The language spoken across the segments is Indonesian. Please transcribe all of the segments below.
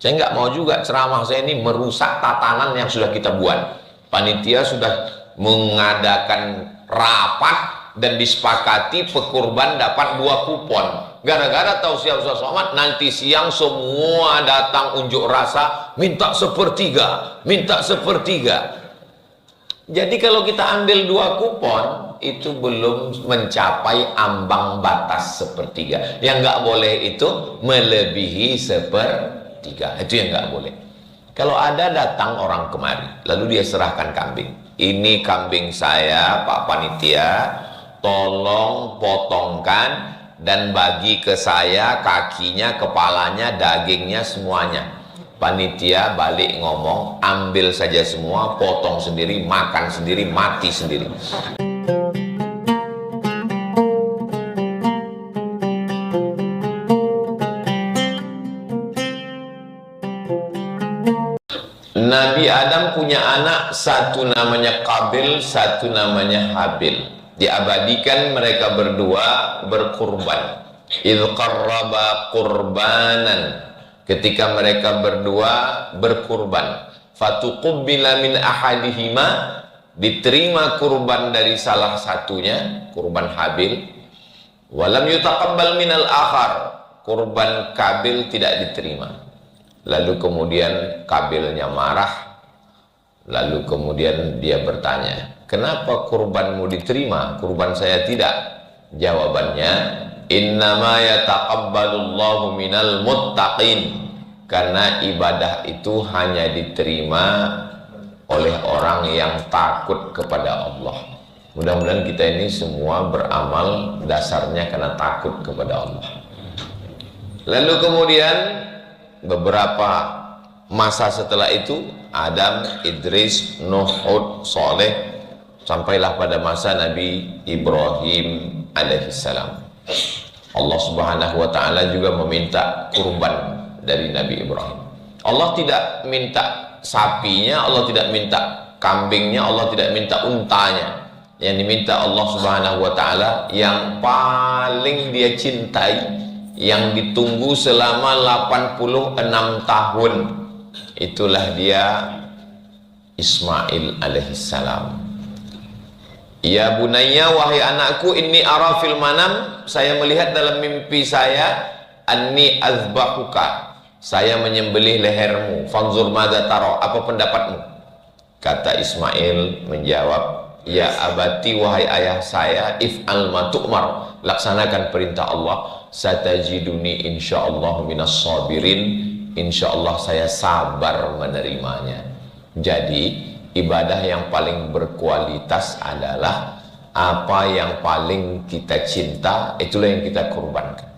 Saya nggak mau juga ceramah saya ini merusak tatanan yang sudah kita buat. Panitia sudah mengadakan rapat dan disepakati pekurban dapat 2 kupon. Gara-gara tausiah Ustaz Somad, nanti siang semua datang unjuk rasa, minta 1/3, minta 1/3. Jadi kalau kita ambil 2 kupon, itu belum mencapai ambang batas 1/3. Yang nggak boleh itu melebihi 1/3. Itu yang nggak boleh. Kalau ada datang orang kemari, lalu dia serahkan kambing. Ini kambing saya, Pak Panitia, tolong potongkan dan bagi ke saya kakinya, kepalanya, dagingnya, semuanya. Panitia balik ngomong, ambil saja semua, potong sendiri, makan sendiri, mati sendiri. Nabi Adam punya anak, satu namanya Qabil, satu namanya Habil. Diabadikan mereka berdua berkurban. Idz qarraba qurbanan, ketika mereka berdua berkurban. Fatuqubbila min ahadihima, diterima kurban dari salah satunya, kurban Habil. Walam yutaqabbal minal akhar, kurban Qabil tidak diterima. Lalu kemudian Qabilnya marah. Lalu kemudian dia bertanya, kenapa kurbanmu diterima, kurban saya tidak? Jawabannya, innama yataqabbalullahu minal muttaqin, karena ibadah itu hanya diterima oleh orang yang takut kepada Allah. Mudah-mudahan kita ini semua beramal dasarnya karena takut kepada Allah. Lalu kemudian beberapa masa setelah itu, Adam, Idris, Nuh, Hud, Saleh, sampailah pada masa Nabi Ibrahim alaihissalam. Allah subhanahu wa ta'ala juga meminta kurban dari Nabi Ibrahim. Allah tidak minta sapinya, Allah tidak minta kambingnya, Allah tidak minta untanya. Yang diminta Allah subhanahu wa ta'ala yang paling dia cintai, yang ditunggu selama 86 tahun, itulah dia Ismail alaihissalam. Ya bunayya, wahai anakku, inni ara fil manam, saya melihat dalam mimpi saya, anni azbahuka, saya menyembelih lehermu, fanzur madza tara, apa pendapatmu? Kata Ismail menjawab, ya abati, wahai ayah saya, if'al ma tu'mar, laksanakan perintah Allah, satajiduni insyaallah minas sabirin, insyaallah saya sabar menerimanya. Jadi ibadah yang paling berkualitas adalah apa yang paling kita cinta, itulah yang kita kurbankan.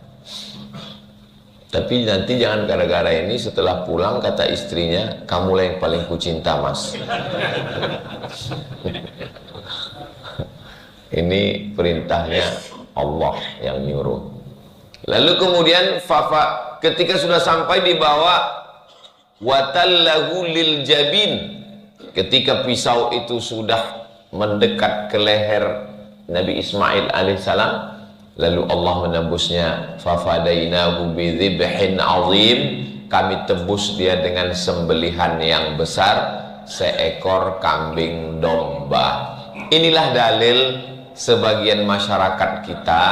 Tapi nanti jangan gara-gara ini setelah pulang kata istrinya, kamulah yang paling kucinta mas. Ini perintahnya Allah yang nyuruh. Lalu kemudian ketika sudah sampai di bawah watallahu lil jabin, ketika pisau itu sudah mendekat ke leher Nabi Ismail alaihissalam, lalu Allah menebusnya, fafadainahu bidzibhin azim, kami tebus dia dengan sembelihan yang besar, seekor kambing domba. Inilah dalil sebagian masyarakat kita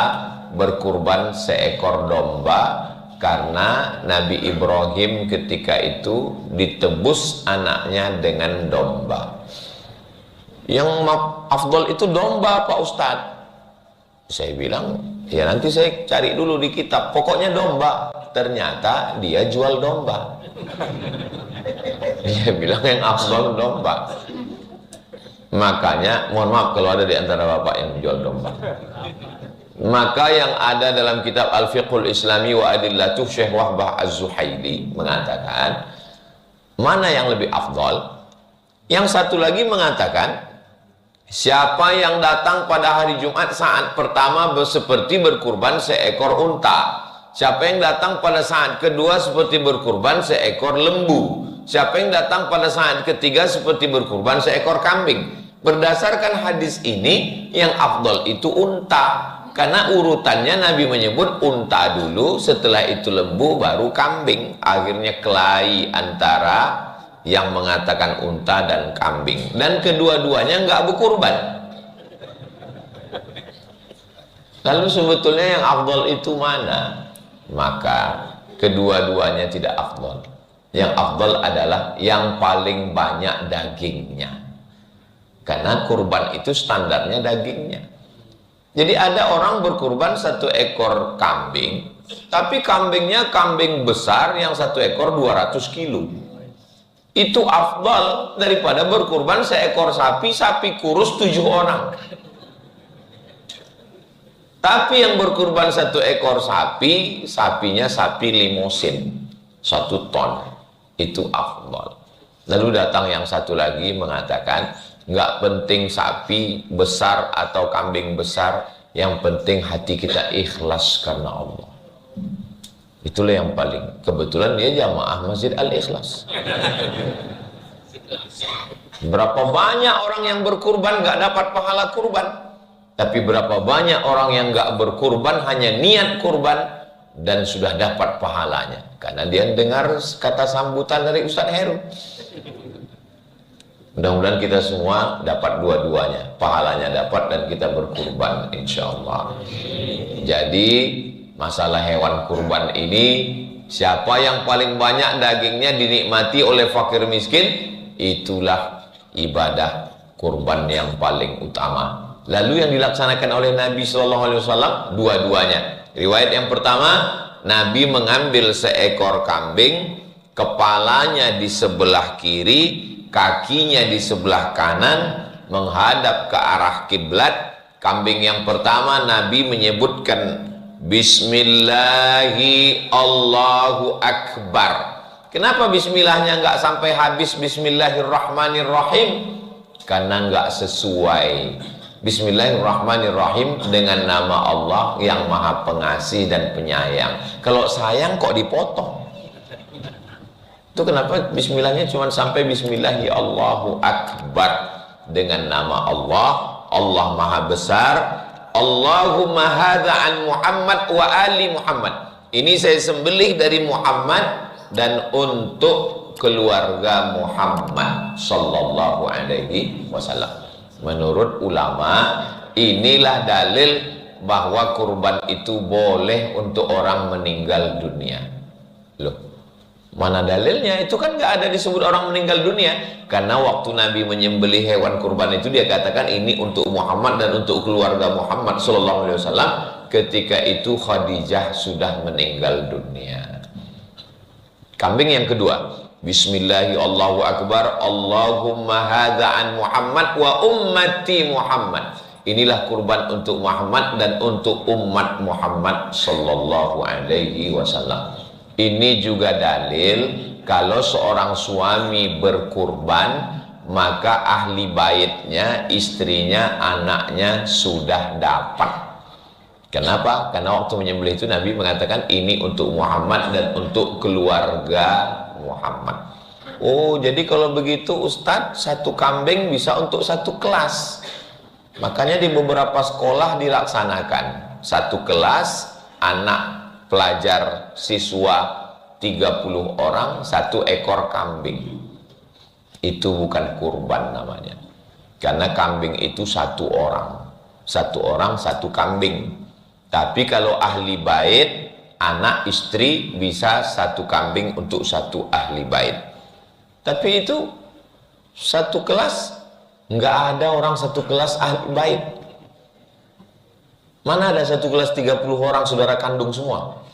berkurban seekor domba, karena Nabi Ibrahim ketika itu ditebus anaknya dengan domba. Yang afdol itu domba Pak Ustadz. Saya bilang, ya nanti saya cari dulu di kitab, pokoknya domba. Ternyata dia jual domba. Dia bilang yang afdol domba. Makanya mohon maaf kalau ada di antara bapak yang jual domba. Maka yang ada dalam kitab Al-Fiqhul Islami wa Adillatuh, Syekh Wahbah Az-Zuhaili mengatakan, mana yang lebih afdal? Yang satu lagi mengatakan, siapa yang datang pada hari Jumat saat pertama seperti berkurban seekor unta. Siapa yang datang pada saat kedua seperti berkurban seekor lembu. Siapa yang datang pada saat ketiga seperti berkurban seekor kambing. Berdasarkan hadis ini, yang afdal itu unta. Karena urutannya Nabi menyebut unta dulu, setelah itu lembu, baru kambing. Akhirnya kelahi antara yang mengatakan unta dan kambing. Dan kedua-duanya nggak berkurban. Lalu sebetulnya yang afdal itu mana? Maka kedua-duanya tidak afdal. Yang afdal adalah yang paling banyak dagingnya. Karena kurban itu standarnya dagingnya. Jadi ada orang berkurban 1 ekor kambing, tapi kambingnya kambing besar yang 1 ekor 200 kilo. Itu afdal daripada berkurban seekor sapi, sapi kurus 7 orang. Tapi yang berkurban 1 ekor sapi, sapinya sapi limosin 1 ton. Itu afdal. Lalu datang yang satu lagi mengatakan, nggak penting sapi besar atau kambing besar, yang penting hati kita ikhlas karena Allah. Itulah yang paling. Kebetulan dia jamaah Masjid Al-Ikhlas. Berapa banyak orang yang berkurban nggak dapat pahala kurban, tapi berapa banyak orang yang nggak berkurban hanya niat kurban dan sudah dapat pahalanya karena dia dengar kata sambutan dari Ustadz Heru. Mudah-mudahan kita semua dapat dua-duanya, pahalanya dapat dan kita berkurban insya Allah. Jadi masalah hewan kurban ini, siapa yang paling banyak dagingnya dinikmati oleh fakir miskin, itulah ibadah kurban yang paling utama. Lalu yang dilaksanakan oleh Nabi SAW dua-duanya. Riwayat yang pertama, Nabi mengambil seekor kambing, kepalanya di sebelah kiri, kakinya di sebelah kanan, menghadap ke arah kiblat. Kambing yang pertama Nabi menyebutkan Bismillahi Allahu Akbar. Kenapa bismillahnya nggak sampai habis Bismillahirrahmanirrahim? Karena nggak sesuai. Bismillahirrahmanirrahim dengan nama Allah yang maha pengasih dan penyayang. Kalau sayang kok dipotong? Itu kenapa bismillahnya cuma sampai Bismillahi Allahu Akbar, dengan nama Allah, Allah maha besar. Allahumma hadza an Muhammad wa ali Muhammad. Ini saya sembelih dari Muhammad dan untuk keluarga Muhammad sallallahu alaihi wasallam. Menurut ulama, inilah dalil bahwa kurban itu boleh untuk orang meninggal dunia. Loh, mana dalilnya? Itu kan nggak ada disebut orang meninggal dunia. Karena waktu Nabi menyembelih hewan kurban itu, dia katakan ini untuk Muhammad dan untuk keluarga Muhammad sallallahu alaihi wasallam. Ketika itu Khadijah sudah meninggal dunia. Kambing yang kedua, Bismillahi Allahu Akbar, Allahumma hadza an Muhammad wa ummati Muhammad. Inilah kurban untuk Muhammad dan untuk umat Muhammad sallallahu alaihi wasallam. Ini juga dalil kalau seorang suami berkurban, maka ahli baitnya, istrinya, anaknya sudah dapat. Kenapa? Karena waktu menyembelih itu Nabi mengatakan ini untuk Muhammad dan untuk keluarga Muhammad. Oh, jadi kalau begitu Ustadz, 1 kambing bisa untuk 1 kelas. Makanya di beberapa sekolah dilaksanakan 1 kelas, anak pelajar siswa 30 orang, 1 ekor kambing. Itu bukan kurban namanya. Karena kambing itu 1 orang. 1 orang 1 kambing. Tapi kalau ahli bait, anak istri bisa 1 kambing untuk 1 ahli bait. Tapi itu 1 kelas, nggak ada orang 1 kelas ahli bait. Mana ada 1 kelas 30 orang saudara kandung semua?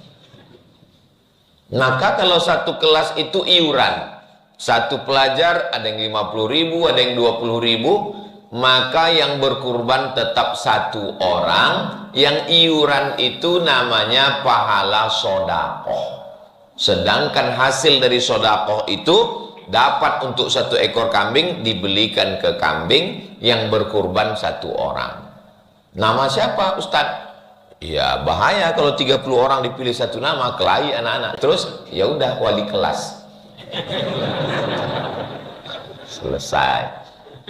Maka kalau 1 kelas itu iuran, 1 pelajar ada yang 50.000, ada yang 20.000, maka yang berkurban tetap 1 orang. Yang iuran itu namanya pahala sodakoh. Sedangkan hasil dari sodakoh itu dapat untuk 1 ekor kambing dibelikan ke kambing yang berkurban 1 orang. Nama siapa Ustadz? Ya bahaya kalau 30 orang dipilih 1 nama, kelahi anak-anak. Terus ya udah wali kelas. Selesai.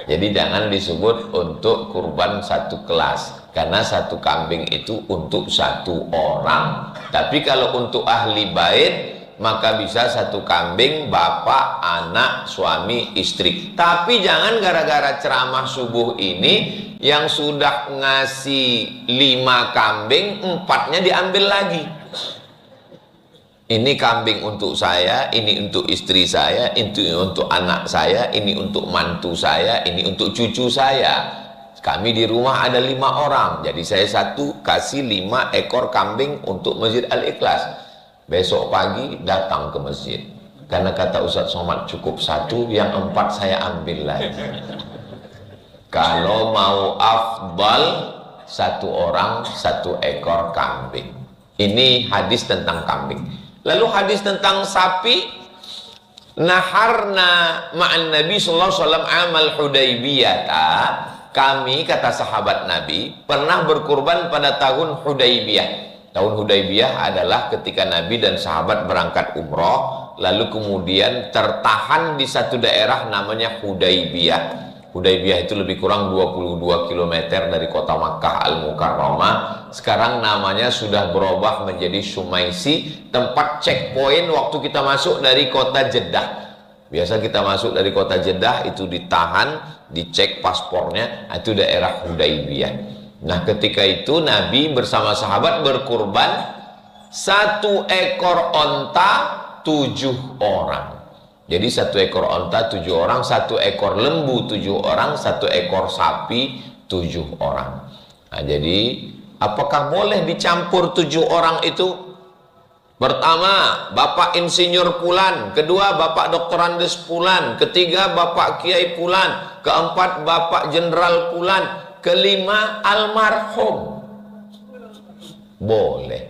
Jadi jangan disebut untuk kurban satu kelas, karena satu kambing itu untuk satu orang. Tapi kalau untuk ahli bait, maka bisa satu kambing, bapak, anak, suami, istri. Tapi jangan gara-gara ceramah subuh ini yang sudah ngasih 5 kambing, 4-nya diambil lagi. Ini kambing untuk saya, ini untuk istri saya, ini untuk anak saya, ini untuk mantu saya, ini untuk cucu saya. Kami di rumah ada 5 orang, jadi saya satu kasih 5 ekor kambing untuk Masjid Al-Ikhlas. Besok pagi datang ke masjid, karena kata Ustadz Somad cukup satu, yang 4 saya ambil lagi. Kalau mau afdal, 1 orang 1 ekor kambing. Ini hadis tentang kambing. Lalu hadis tentang sapi, naharna ma'an Nabi sallallahu alaihi wasallam amal Hudaybiyah. Kami, kata sahabat Nabi, pernah berkurban pada tahun Hudaybiyah. Tahun Hudaybiyah adalah ketika Nabi dan sahabat berangkat umroh, lalu kemudian tertahan di satu daerah namanya Hudaybiyah. Hudaybiyah itu lebih kurang 22 km dari kota Makkah Al-Mukarramah. Sekarang namanya sudah berubah menjadi Sumaisi, tempat checkpoint waktu kita masuk dari kota Jeddah. Biasa kita masuk dari kota Jeddah itu ditahan, dicek paspornya, itu daerah Hudaybiyah. Nah, ketika itu Nabi bersama sahabat berkurban 1 ekor onta 7 orang. Jadi 1 ekor onta 7 orang, 1 ekor lembu 7 orang, 1 ekor sapi 7 orang. Nah, jadi apakah boleh dicampur 7 orang itu? Pertama, Bapak Insinyur Pulan, kedua Bapak Dr. Andes Pulan, ketiga Bapak Kiai Pulan, keempat Bapak Jenderal Pulan, kelima almarhum. Boleh.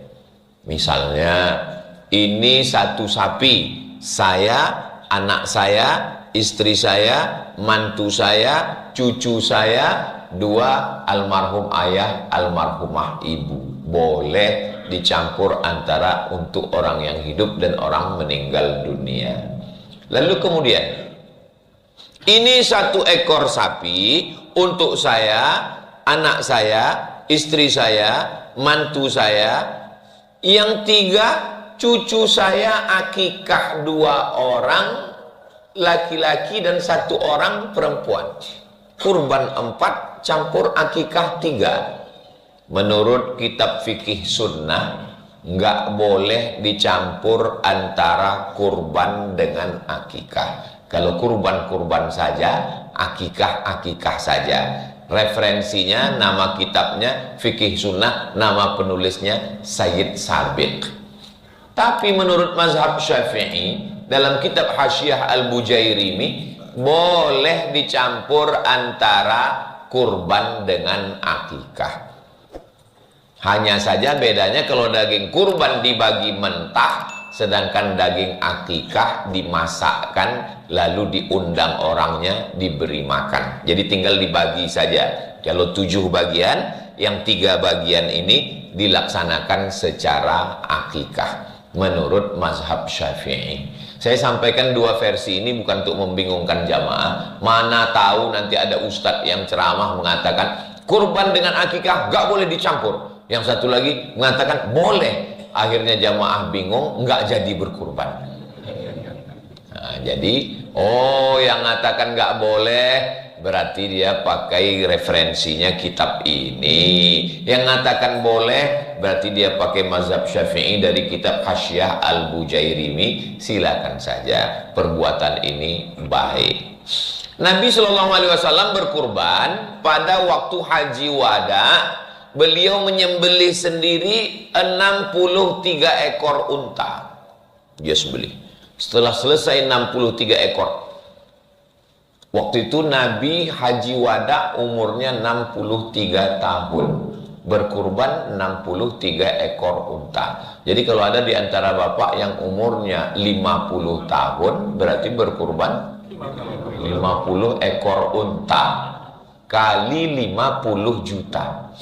Misalnya ini 1 sapi, saya, anak saya, istri saya, mantu saya, cucu saya, 2 almarhum ayah, almarhumah ibu. Boleh dicampur antara untuk orang yang hidup dan orang meninggal dunia. Lalu kemudian, ini 1 ekor sapi untuk saya, anak saya, istri saya, mantu saya, yang 3 cucu saya akikah 2 orang laki-laki dan 1 orang perempuan. Kurban 4 campur akikah 3. Menurut kitab fikih sunnah, nggak boleh dicampur antara kurban dengan akikah. Kalau kurban-kurban saja, akikah-akikah saja. Referensinya, nama kitabnya fikih sunnah, nama penulisnya Sayyid Sabiq. Tapi menurut mazhab Syafi'i, dalam kitab Hasyiah Al-Bujairimi, boleh dicampur antara kurban dengan akikah. Hanya saja bedanya kalau daging kurban dibagi mentah, sedangkan daging akikah dimasakkan, lalu diundang orangnya, diberi makan. Jadi tinggal dibagi saja. Kalau 7 bagian, yang 3 bagian ini dilaksanakan secara akikah. Menurut mazhab Syafi'i. Saya sampaikan 2 versi ini bukan untuk membingungkan jamaah. Mana tahu nanti ada ustadz yang ceramah mengatakan kurban dengan akikah gak boleh dicampur. Yang satu lagi mengatakan boleh. Akhirnya jamaah bingung, nggak jadi berkurban. Nah, jadi yang mengatakan nggak boleh berarti dia pakai referensinya kitab ini. Yang mengatakan boleh berarti dia pakai mazhab Syafi'i dari kitab Hasyiah Al-Bujairimi. Silakan saja, perbuatan ini baik. Nabi SAW berkurban pada waktu haji wada. Beliau menyembelih sendiri 63 ekor unta. Dia sembelih. Setelah selesai 63 ekor, waktu itu Nabi haji wada umurnya 63 tahun. Berkurban 63 ekor unta. Jadi kalau ada di antara bapak yang umurnya 50 tahun, berarti berkurban 50 ekor unta kali 50 juta.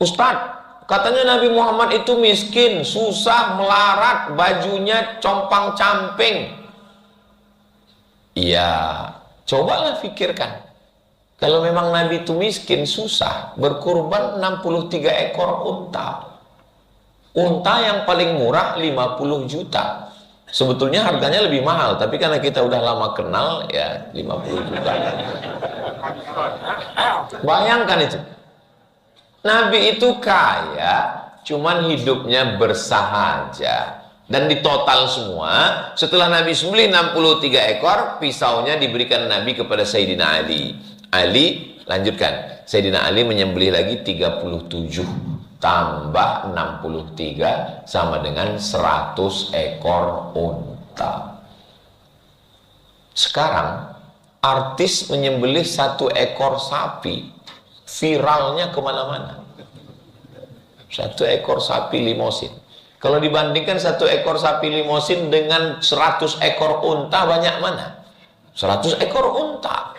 Ustadz, katanya Nabi Muhammad itu miskin, susah, melarat, bajunya compang-camping. Iya, Cobalah pikirkan. Kalau memang Nabi itu miskin, susah, berkurban 63 ekor unta. Unta yang paling murah 50 juta. Sebetulnya harganya lebih mahal, tapi karena kita udah lama kenal, ya 50 juta. Bayangkan itu. Nabi itu kaya, cuman hidupnya bersahaja. Dan di total semua, setelah Nabi sembelih 63 ekor, pisaunya diberikan Nabi kepada Sayyidina Ali. Ali, lanjutkan. Sayyidina Ali menyembelih lagi 37 tambah 63 sama dengan 100 ekor unta. Sekarang artis menyembelih 1 ekor sapi, viralnya kemana-mana. 1 ekor sapi limosin. Kalau dibandingkan 1 ekor sapi limosin dengan 100 ekor unta, banyak mana? 100 ekor unta.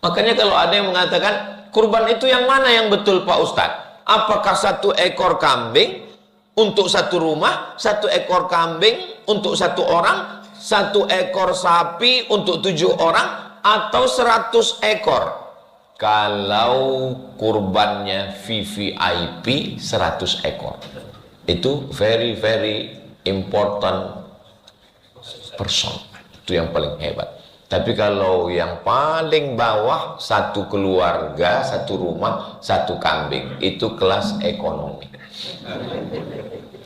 Makanya kalau ada yang mengatakan kurban itu yang mana yang betul Pak Ustadz? Apakah 1 ekor kambing untuk 1 rumah, 1 ekor kambing untuk 1 orang, 1 ekor sapi untuk 7 orang, atau 100 ekor? Kalau kurbannya VVIP 100 ekor. Itu very important person. Itu yang paling hebat. Tapi kalau yang paling bawah, 1 keluarga, 1 rumah, 1 kambing, itu kelas ekonomi.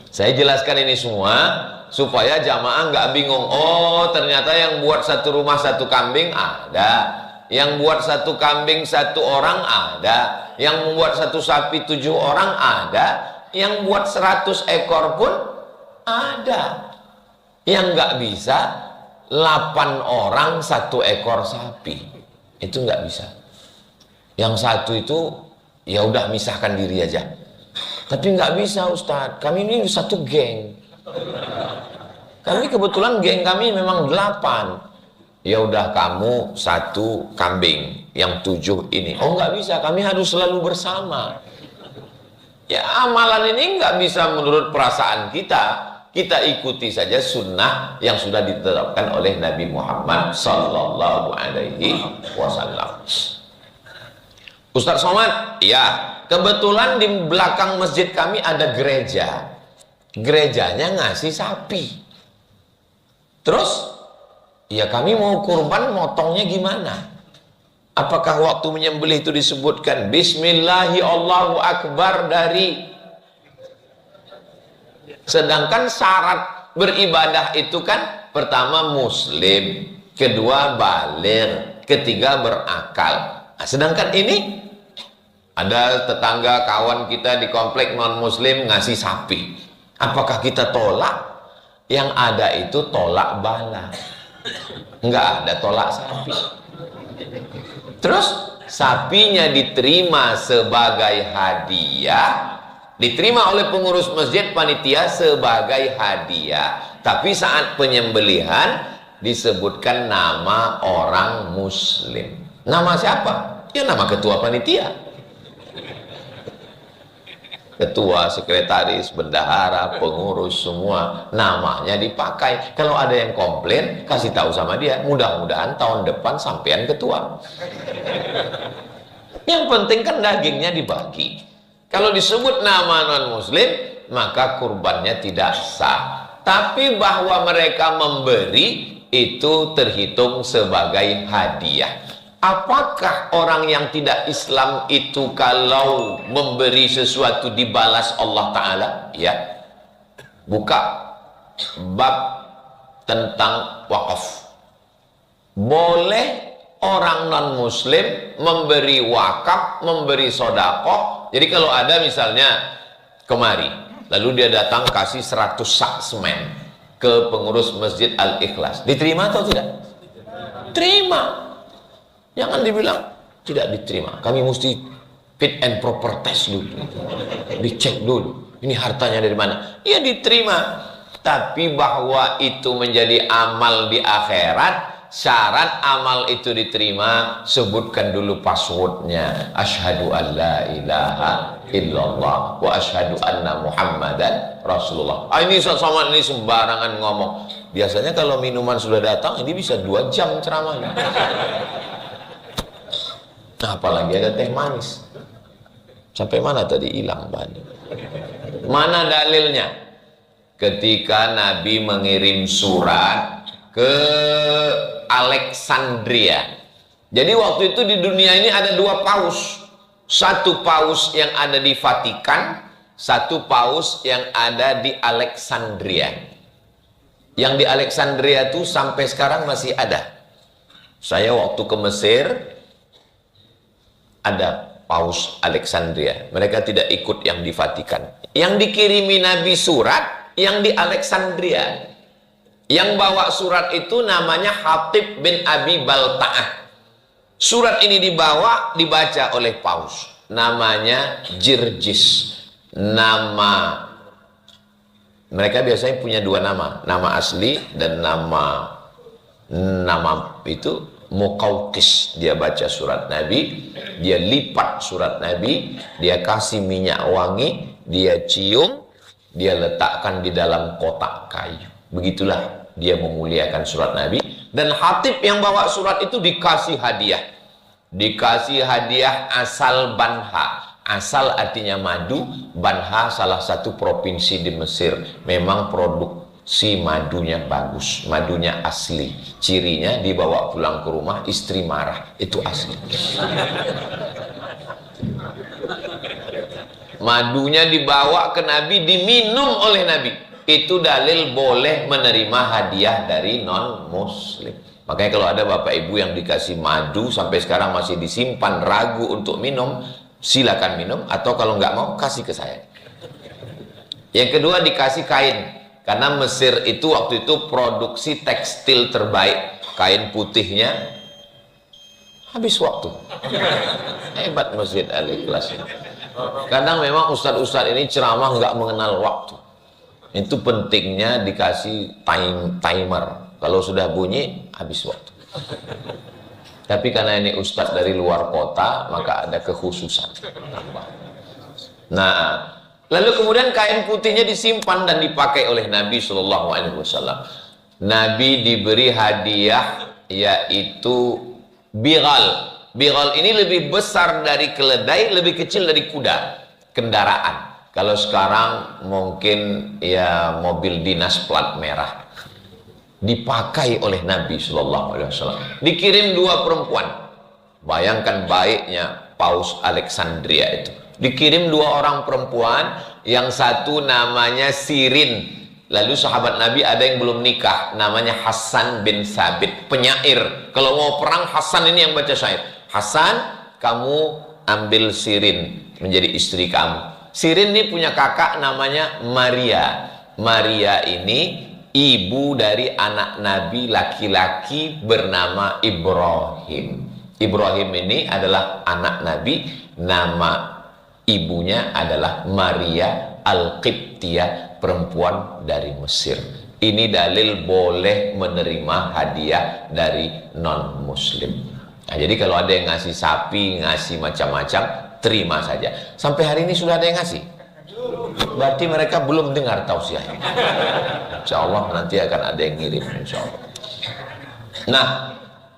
Saya jelaskan ini semua supaya jamaah nggak bingung. Oh, ternyata yang buat 1 rumah 1 kambing ada, yang buat 1 kambing 1 orang ada, yang membuat 1 sapi 7 orang ada, yang buat 100 ekor pun ada. Yang nggak bisa 8 orang 1 ekor sapi, itu nggak bisa. Yang 1 itu ya udah misahkan diri aja. Tapi nggak bisa Ustadz, kami ini 1 geng. Kami kebetulan geng kami memang 8. Ya udah kamu 1 kambing, yang 7 ini. Oh nggak bisa, kami harus selalu bersama. Ya amalan ini nggak bisa menurut perasaan kita. Kita ikuti saja sunnah yang sudah ditetapkan oleh Nabi Muhammad Sallallahu Alaihi Wasallam. Ustaz Somad, ya kebetulan di belakang masjid kami ada gereja. Gerejanya ngasih sapi. Terus, ya kami mau kurban, motongnya gimana? Apakah waktu menyembelih itu disebutkan Bismillahi Allahu Akbar dari? Sedangkan syarat beribadah itu kan pertama muslim, kedua baligh, ketiga berakal. Nah, sedangkan ini ada tetangga kawan kita di komplek non muslim ngasih sapi. Apakah kita tolak? Yang ada itu tolak bala. Enggak ada tolak sapi. Terus sapinya diterima sebagai hadiah, diterima oleh pengurus masjid panitia sebagai hadiah. Tapi saat penyembelihan disebutkan nama orang muslim. Nama siapa? Ya nama ketua panitia. Ketua, sekretaris, bendahara, pengurus semua namanya dipakai. Kalau ada yang komplain, kasih tahu sama dia. Mudah-mudahan tahun depan sampean ketua. Yang penting kan dagingnya dibagi. Kalau disebut nama non-muslim, maka kurbannya tidak sah. Tapi bahwa mereka memberi, itu terhitung sebagai hadiah. Apakah orang yang tidak Islam itu kalau memberi sesuatu dibalas Allah Ta'ala? Ya. Buka bab tentang wakaf. Boleh orang non-muslim memberi wakaf, memberi sodakoh. Jadi kalau ada misalnya kemari, lalu dia datang kasih 100 sak semen ke pengurus Masjid Al-Ikhlas, diterima atau tidak? Terima. Jangan dibilang tidak diterima. Kami mesti fit and proper test dulu, dicek dulu ini hartanya dari mana. Ya diterima. Tapi bahwa itu menjadi amal di akhirat, syarat amal itu diterima, sebutkan dulu passwordnya. Asyhadu an la ilaha illallah wa asyhadu anna Muhammadan Rasulullah. Ini sama ini sembarangan ngomong. Biasanya kalau minuman sudah datang, ini bisa 2 jam ceramahnya. Nah, apalagi ada teh manis. Sampai mana tadi hilang banyak. Mana dalilnya? Ketika Nabi mengirim surat ke Alexandria. Jadi waktu itu di dunia ini ada 2 paus. Satu paus yang ada di Vatikan, satu paus yang ada di Alexandria. Yang di Alexandria itu sampai sekarang masih ada. Saya waktu ke Mesir, ada paus Alexandria. Mereka tidak ikut yang di Vatikan. Yang dikirimi Nabi surat, yang di Alexandria. Yang bawa surat itu namanya Hatib bin Abi Balta'ah. Surat ini dibaca oleh paus. Namanya Jirjis. Nama mereka biasanya punya 2 nama. Nama asli dan nama itu Muqawqis. Dia baca surat Nabi, dia lipat surat Nabi, dia kasih minyak wangi, dia cium, dia letakkan di dalam kotak kayu. Begitulah dia memuliakan surat Nabi. Dan Hatib yang bawa surat itu dikasih hadiah. Dikasih hadiah asal Banha. Asal artinya madu. Banha salah satu provinsi di Mesir. Memang produksi madunya bagus. Madunya asli. Cirinya dibawa pulang ke rumah, istri marah. Itu asli. Madunya dibawa ke Nabi, diminum oleh Nabi. Itu dalil boleh menerima hadiah dari non-muslim. Makanya kalau ada bapak ibu yang dikasih madu sampai sekarang masih disimpan, ragu untuk minum, silakan minum. Atau kalau nggak mau, kasih ke saya. Yang kedua, dikasih kain. Karena Mesir itu waktu itu produksi tekstil terbaik. Kain putihnya habis waktu. Hebat Masjid Al-Ikhlas. Kadang memang ustadz-ustadz ini ceramah nggak mengenal waktu. Itu pentingnya dikasih timer. Kalau sudah bunyi, habis waktu. Tapi karena ini ustadz dari luar kota, maka ada kekhususan. Nah, lalu kemudian kain putihnya disimpan dan dipakai oleh Nabi SAW. Nabi diberi hadiah, yaitu bighal. Bighal ini lebih besar dari keledai, lebih kecil dari kuda. Kendaraan. Kalau sekarang mungkin ya mobil dinas plat merah. Dipakai oleh Nabi SAW. Dikirim 2 perempuan. Bayangkan baiknya paus Alexandria itu. Dikirim 2 orang perempuan. Yang satu namanya Sirin. Lalu sahabat Nabi ada yang belum nikah. Namanya Hasan bin Sabit. Penyair. Kalau mau perang, Hasan ini yang baca syair. Hasan, kamu ambil Sirin menjadi istri kamu. Sirin ini punya kakak namanya Maria. Maria ini ibu dari anak Nabi laki-laki bernama Ibrahim. Ibrahim ini adalah anak Nabi. Nama ibunya adalah Maria Al-Qibtiyah, perempuan dari Mesir. Ini dalil boleh menerima hadiah dari non-muslim. Nah, jadi kalau ada yang ngasih sapi, ngasih macam-macam, terima saja. Sampai hari ini sudah ada yang ngasih. Berarti mereka belum dengar tausiahnya. Insya Allah nanti akan ada yang ngirim. Insya Allah. Nah,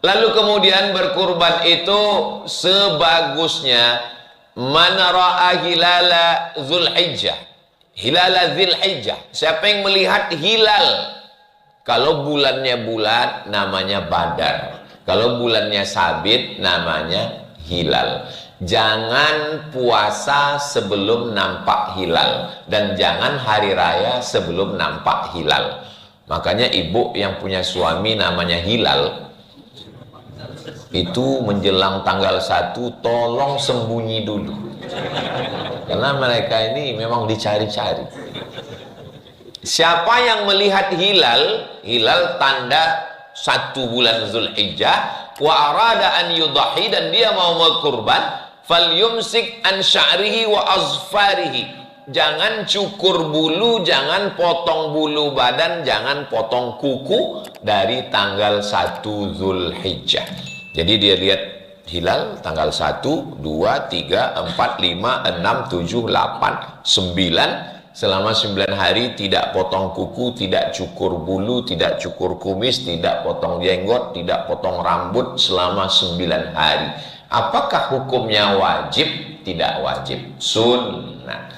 lalu kemudian berkurban itu sebagusnya man ra'a hilala Zulhijjah. Hilala Zulhijjah. Siapa yang melihat hilal? Kalau bulannya bulat namanya Badar. Kalau bulannya sabit namanya hilal. Jangan puasa sebelum nampak hilal. Dan jangan hari raya sebelum nampak hilal. Makanya ibu yang punya suami namanya Hilal, itu menjelang tanggal 1 tolong sembunyi dulu. Karena mereka ini memang dicari-cari. Siapa yang melihat hilal, hilal tanda 1 bulan Zulhijjah, wa arada an yudahi, dan dia mau berkurban, falyumsik an sya'rihi wa azfarihi. Jangan cukur bulu, jangan potong bulu badan, jangan potong kuku dari tanggal 1 Zulhijjah. Jadi dia lihat hilal tanggal 1, 2, 3, 4, 5, 6, 7, 8, 9. selama 9 hari tidak potong kuku, tidak cukur bulu, tidak cukur kumis, tidak potong jenggot, tidak potong rambut selama 9 hari. Apakah hukumnya wajib? Tidak wajib, sunnah.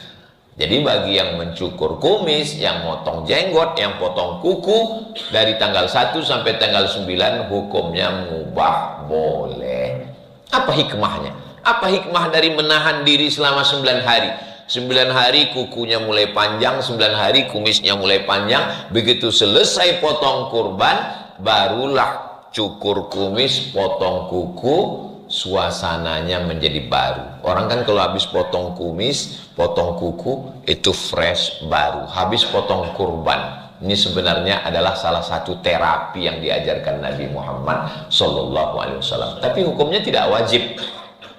Jadi bagi yang mencukur kumis, yang potong jenggot, yang potong kuku, dari tanggal 1 sampai tanggal 9 hukumnya mubah, boleh. Apa hikmahnya? Apa hikmah dari menahan diri selama 9 hari? 9 hari kukunya mulai panjang, 9 hari kumisnya mulai panjang. Begitu selesai potong kurban, barulah cukur kumis, potong kuku, suasananya menjadi baru. Orang kan kalau habis potong kumis, potong kuku, itu fresh, baru. Habis potong kurban. Ini sebenarnya adalah salah satu terapi yang diajarkan Nabi Muhammad SAW. Tapi hukumnya tidak wajib.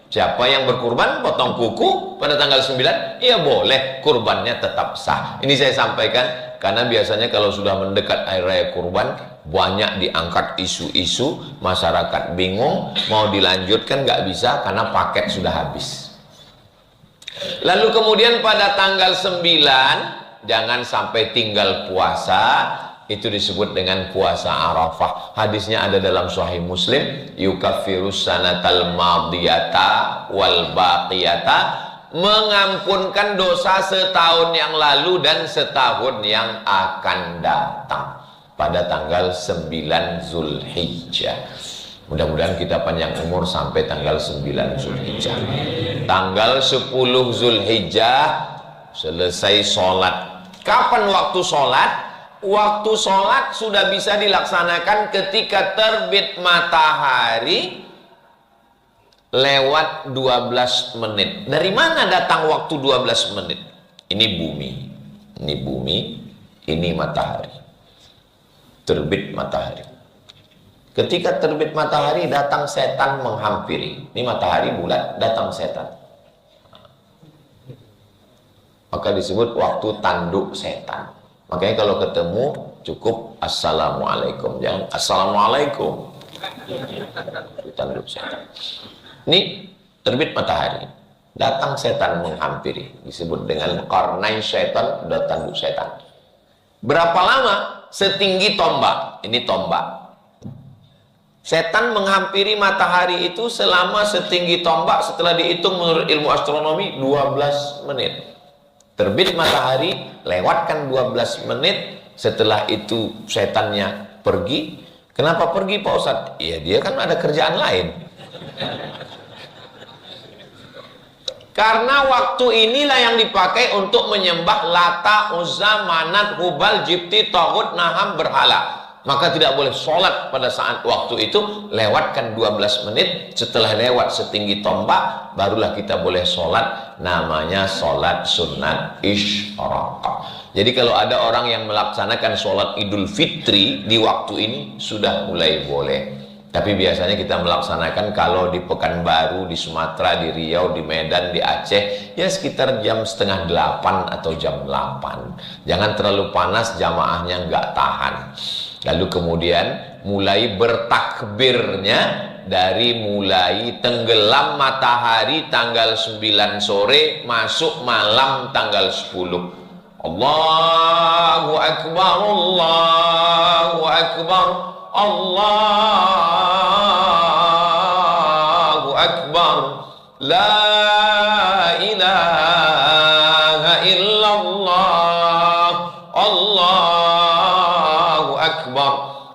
Siapa yang berkurban potong kuku pada tanggal 9, ya boleh, kurbannya tetap sah. Ini saya sampaikan karena biasanya kalau sudah mendekat hari raya kurban, banyak diangkat isu-isu, masyarakat bingung, mau dilanjutkan nggak bisa karena paket sudah habis. Lalu kemudian pada tanggal 9, jangan sampai tinggal puasa. Itu disebut dengan puasa Arafah. Hadisnya ada dalam Sahih Muslim, yukaffirus sanatal madiyata wal baqiyata, mengampunkan dosa setahun yang lalu dan setahun yang akan datang pada tanggal 9 Zulhijjah. Mudah-mudahan kita panjang umur sampai tanggal 9 Zulhijjah. Tanggal 10 Zulhijjah selesai sholat. Kapan waktu sholat? Waktu sholat sudah bisa dilaksanakan ketika terbit matahari lewat 12 menit. Dari mana datang waktu 12 menit? Ini bumi. Ini bumi, ini matahari. Terbit matahari. Ketika terbit matahari, datang setan menghampiri. Ini matahari bulat, datang setan. Maka disebut waktu tanduk setan. Makanya kalau ketemu cukup assalamualaikum, jangan assalamualaikum. Tanduk setan. Ini terbit matahari, datang setan menghampiri, disebut dengan qarnai setan, dan tanduk setan. Berapa lama? Setinggi tombak. Ini tombak. Setan menghampiri matahari itu selama setinggi tombak. Setelah dihitung menurut ilmu astronomi 12 menit. Terbit matahari, lewatkan 12 menit, setelah itu setannya pergi. Kenapa pergi Pak Ustadz? Ya dia kan ada kerjaan lain. Karena waktu inilah yang dipakai untuk menyembah Lata, Uzza, Manat, Hubal, Jibti, Taghut, Naham, berhala. Maka tidak boleh sholat pada saat waktu itu. Lewatkan 12 menit. Setelah lewat setinggi tombak, barulah kita boleh sholat. Namanya sholat sunat isyraqah. Jadi kalau ada orang yang melaksanakan sholat Idul Fitri di waktu ini, sudah mulai boleh. Tapi biasanya kita melaksanakan kalau di Pekanbaru, di Sumatera, di Riau, di Medan, di Aceh, ya sekitar jam setengah 8 atau jam 8. Jangan terlalu panas, jamaahnya nggak tahan. Lalu kemudian mulai bertakbirnya dari mulai tenggelam matahari tanggal 9 sore masuk malam tanggal 10. Allahu Akbar, Allahu Akbar, Allahu Akbar, la ilaha illallah, Allahu Akbar,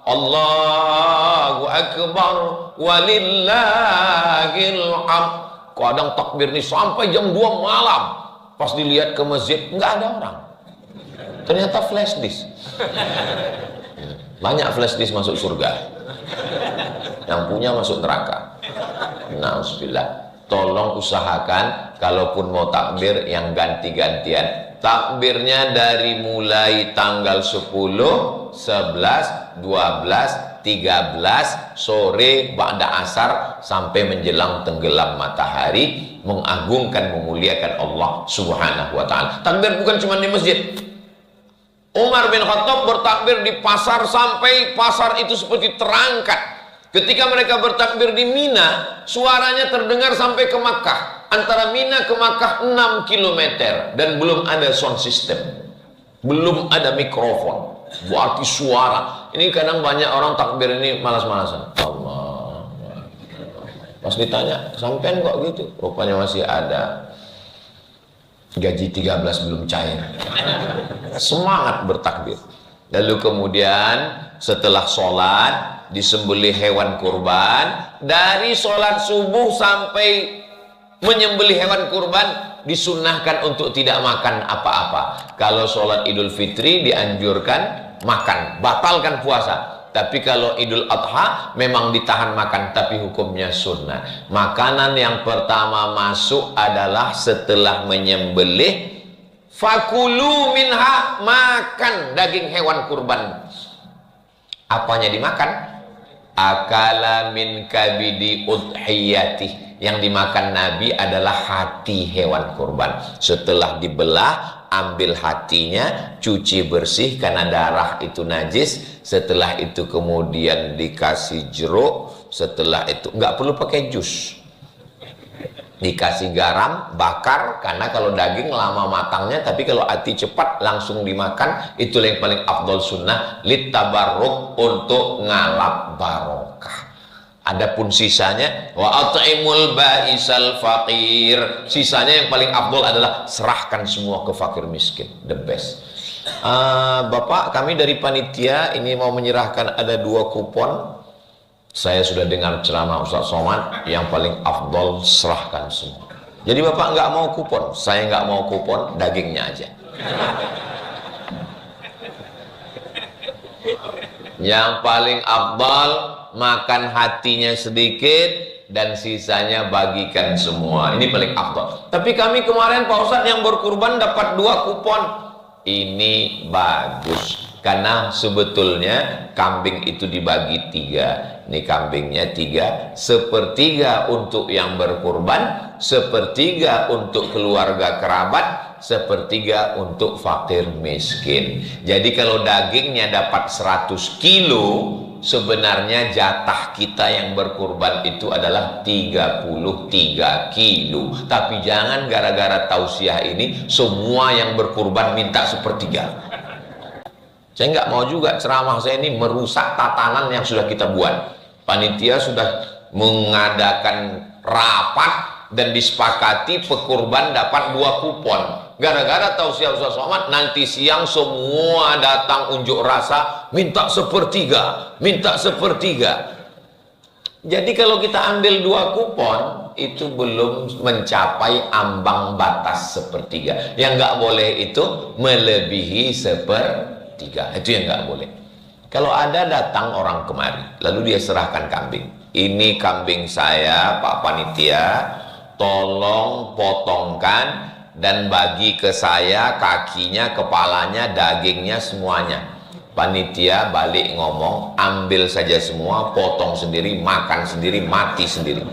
Allahu Akbar, walillahil hamd. Kadang takbir ini sampai jam 2 malam. Pas dilihat ke masjid, nggak ada orang. Ternyata flash disk. Banyak flash disk masuk surga. Yang punya masuk neraka. Nauzubillah. Tolong usahakan kalaupun mau takbir yang ganti-gantian. Takbirnya dari mulai tanggal 10, 11, 12, 13 sore ba'da asar sampai menjelang tenggelam matahari, mengagungkan, memuliakan Allah Subhanahu wa ta'ala. Takbir bukan cuma di masjid. Umar bin Khattab bertakbir di pasar sampai pasar itu seperti terangkat. Ketika mereka bertakbir di Mina, suaranya terdengar sampai ke Makkah. Antara Mina ke Makkah 6 kilometer dan belum ada sound system, belum ada mikrofon, berarti suara. Ini kadang banyak orang takbir ini malas-malasan. Allah. Pas ditanya, sampean kok gitu? Rupanya masih ada gaji 13 belum cair. Semangat bertakbir. Lalu kemudian setelah sholat disembelih hewan kurban. Dari sholat subuh sampai menyembelih hewan kurban disunnahkan untuk tidak makan apa-apa. Kalau sholat Idul Fitri dianjurkan makan, batalkan puasa. Tapi kalau Idul Adha memang ditahan makan, tapi hukumnya sunnah. Makanan yang pertama masuk adalah setelah menyembelih, fakulu minha, makan daging hewan kurban. Apanya dimakan? Akala min kabidi udhiyati. Yang dimakan Nabi adalah hati hewan kurban. Setelah dibelah, ambil hatinya, cuci bersih karena darah itu najis. Setelah itu kemudian dikasih jeruk. Setelah itu nggak perlu pakai jus, dikasih garam, bakar, karena kalau daging lama matangnya, tapi kalau hati cepat langsung dimakan. Itu yang paling afdol sunnah, litabarruk, untuk ngalap barokah. Adapun sisanya, wa at'imul ba'isal faqir, sisanya yang paling afdol adalah serahkan semua ke fakir miskin, the best. Bapak, kami dari panitia ini mau menyerahkan ada 2 kupon. Saya sudah dengar ceramah Ustaz Somad, yang paling afdol serahkan semua. Jadi Bapak nggak mau kupon, saya nggak mau kupon, dagingnya aja. Yang paling afdal makan hatinya sedikit dan sisanya bagikan semua. Ini paling afdal. Tapi kami kemarin Pak Ustadz yang berkurban dapat 2 kupon. Ini bagus. Karena sebetulnya kambing itu dibagi 3. Ini kambingnya 3, sepertiga untuk yang berkurban, sepertiga untuk keluarga kerabat, sepertiga untuk fakir miskin. Jadi kalau dagingnya dapat 100 kilo, sebenarnya jatah kita yang berkurban itu adalah 33 kilo. Tapi jangan gara-gara tausiah ini semua yang berkurban minta sepertiga. Saya nggak mau juga ceramah saya ini merusak tatanan yang sudah kita buat. Panitia sudah mengadakan rapat dan disepakati pekurban dapat 2 kupon. Gara-gara tausiah Ustaz Somad, nanti siang semua datang unjuk rasa minta sepertiga, minta sepertiga. Jadi kalau kita ambil 2 kupon itu belum mencapai ambang batas sepertiga. Yang nggak boleh itu melebihi sepertiga. Itu yang nggak boleh. Kalau ada datang orang kemari, lalu dia serahkan kambing. Ini kambing saya, Pak Panitia, tolong potongkan dan bagi ke saya kakinya, kepalanya, dagingnya, semuanya. Panitia balik ngomong, ambil saja semua, potong sendiri, makan sendiri, mati sendiri.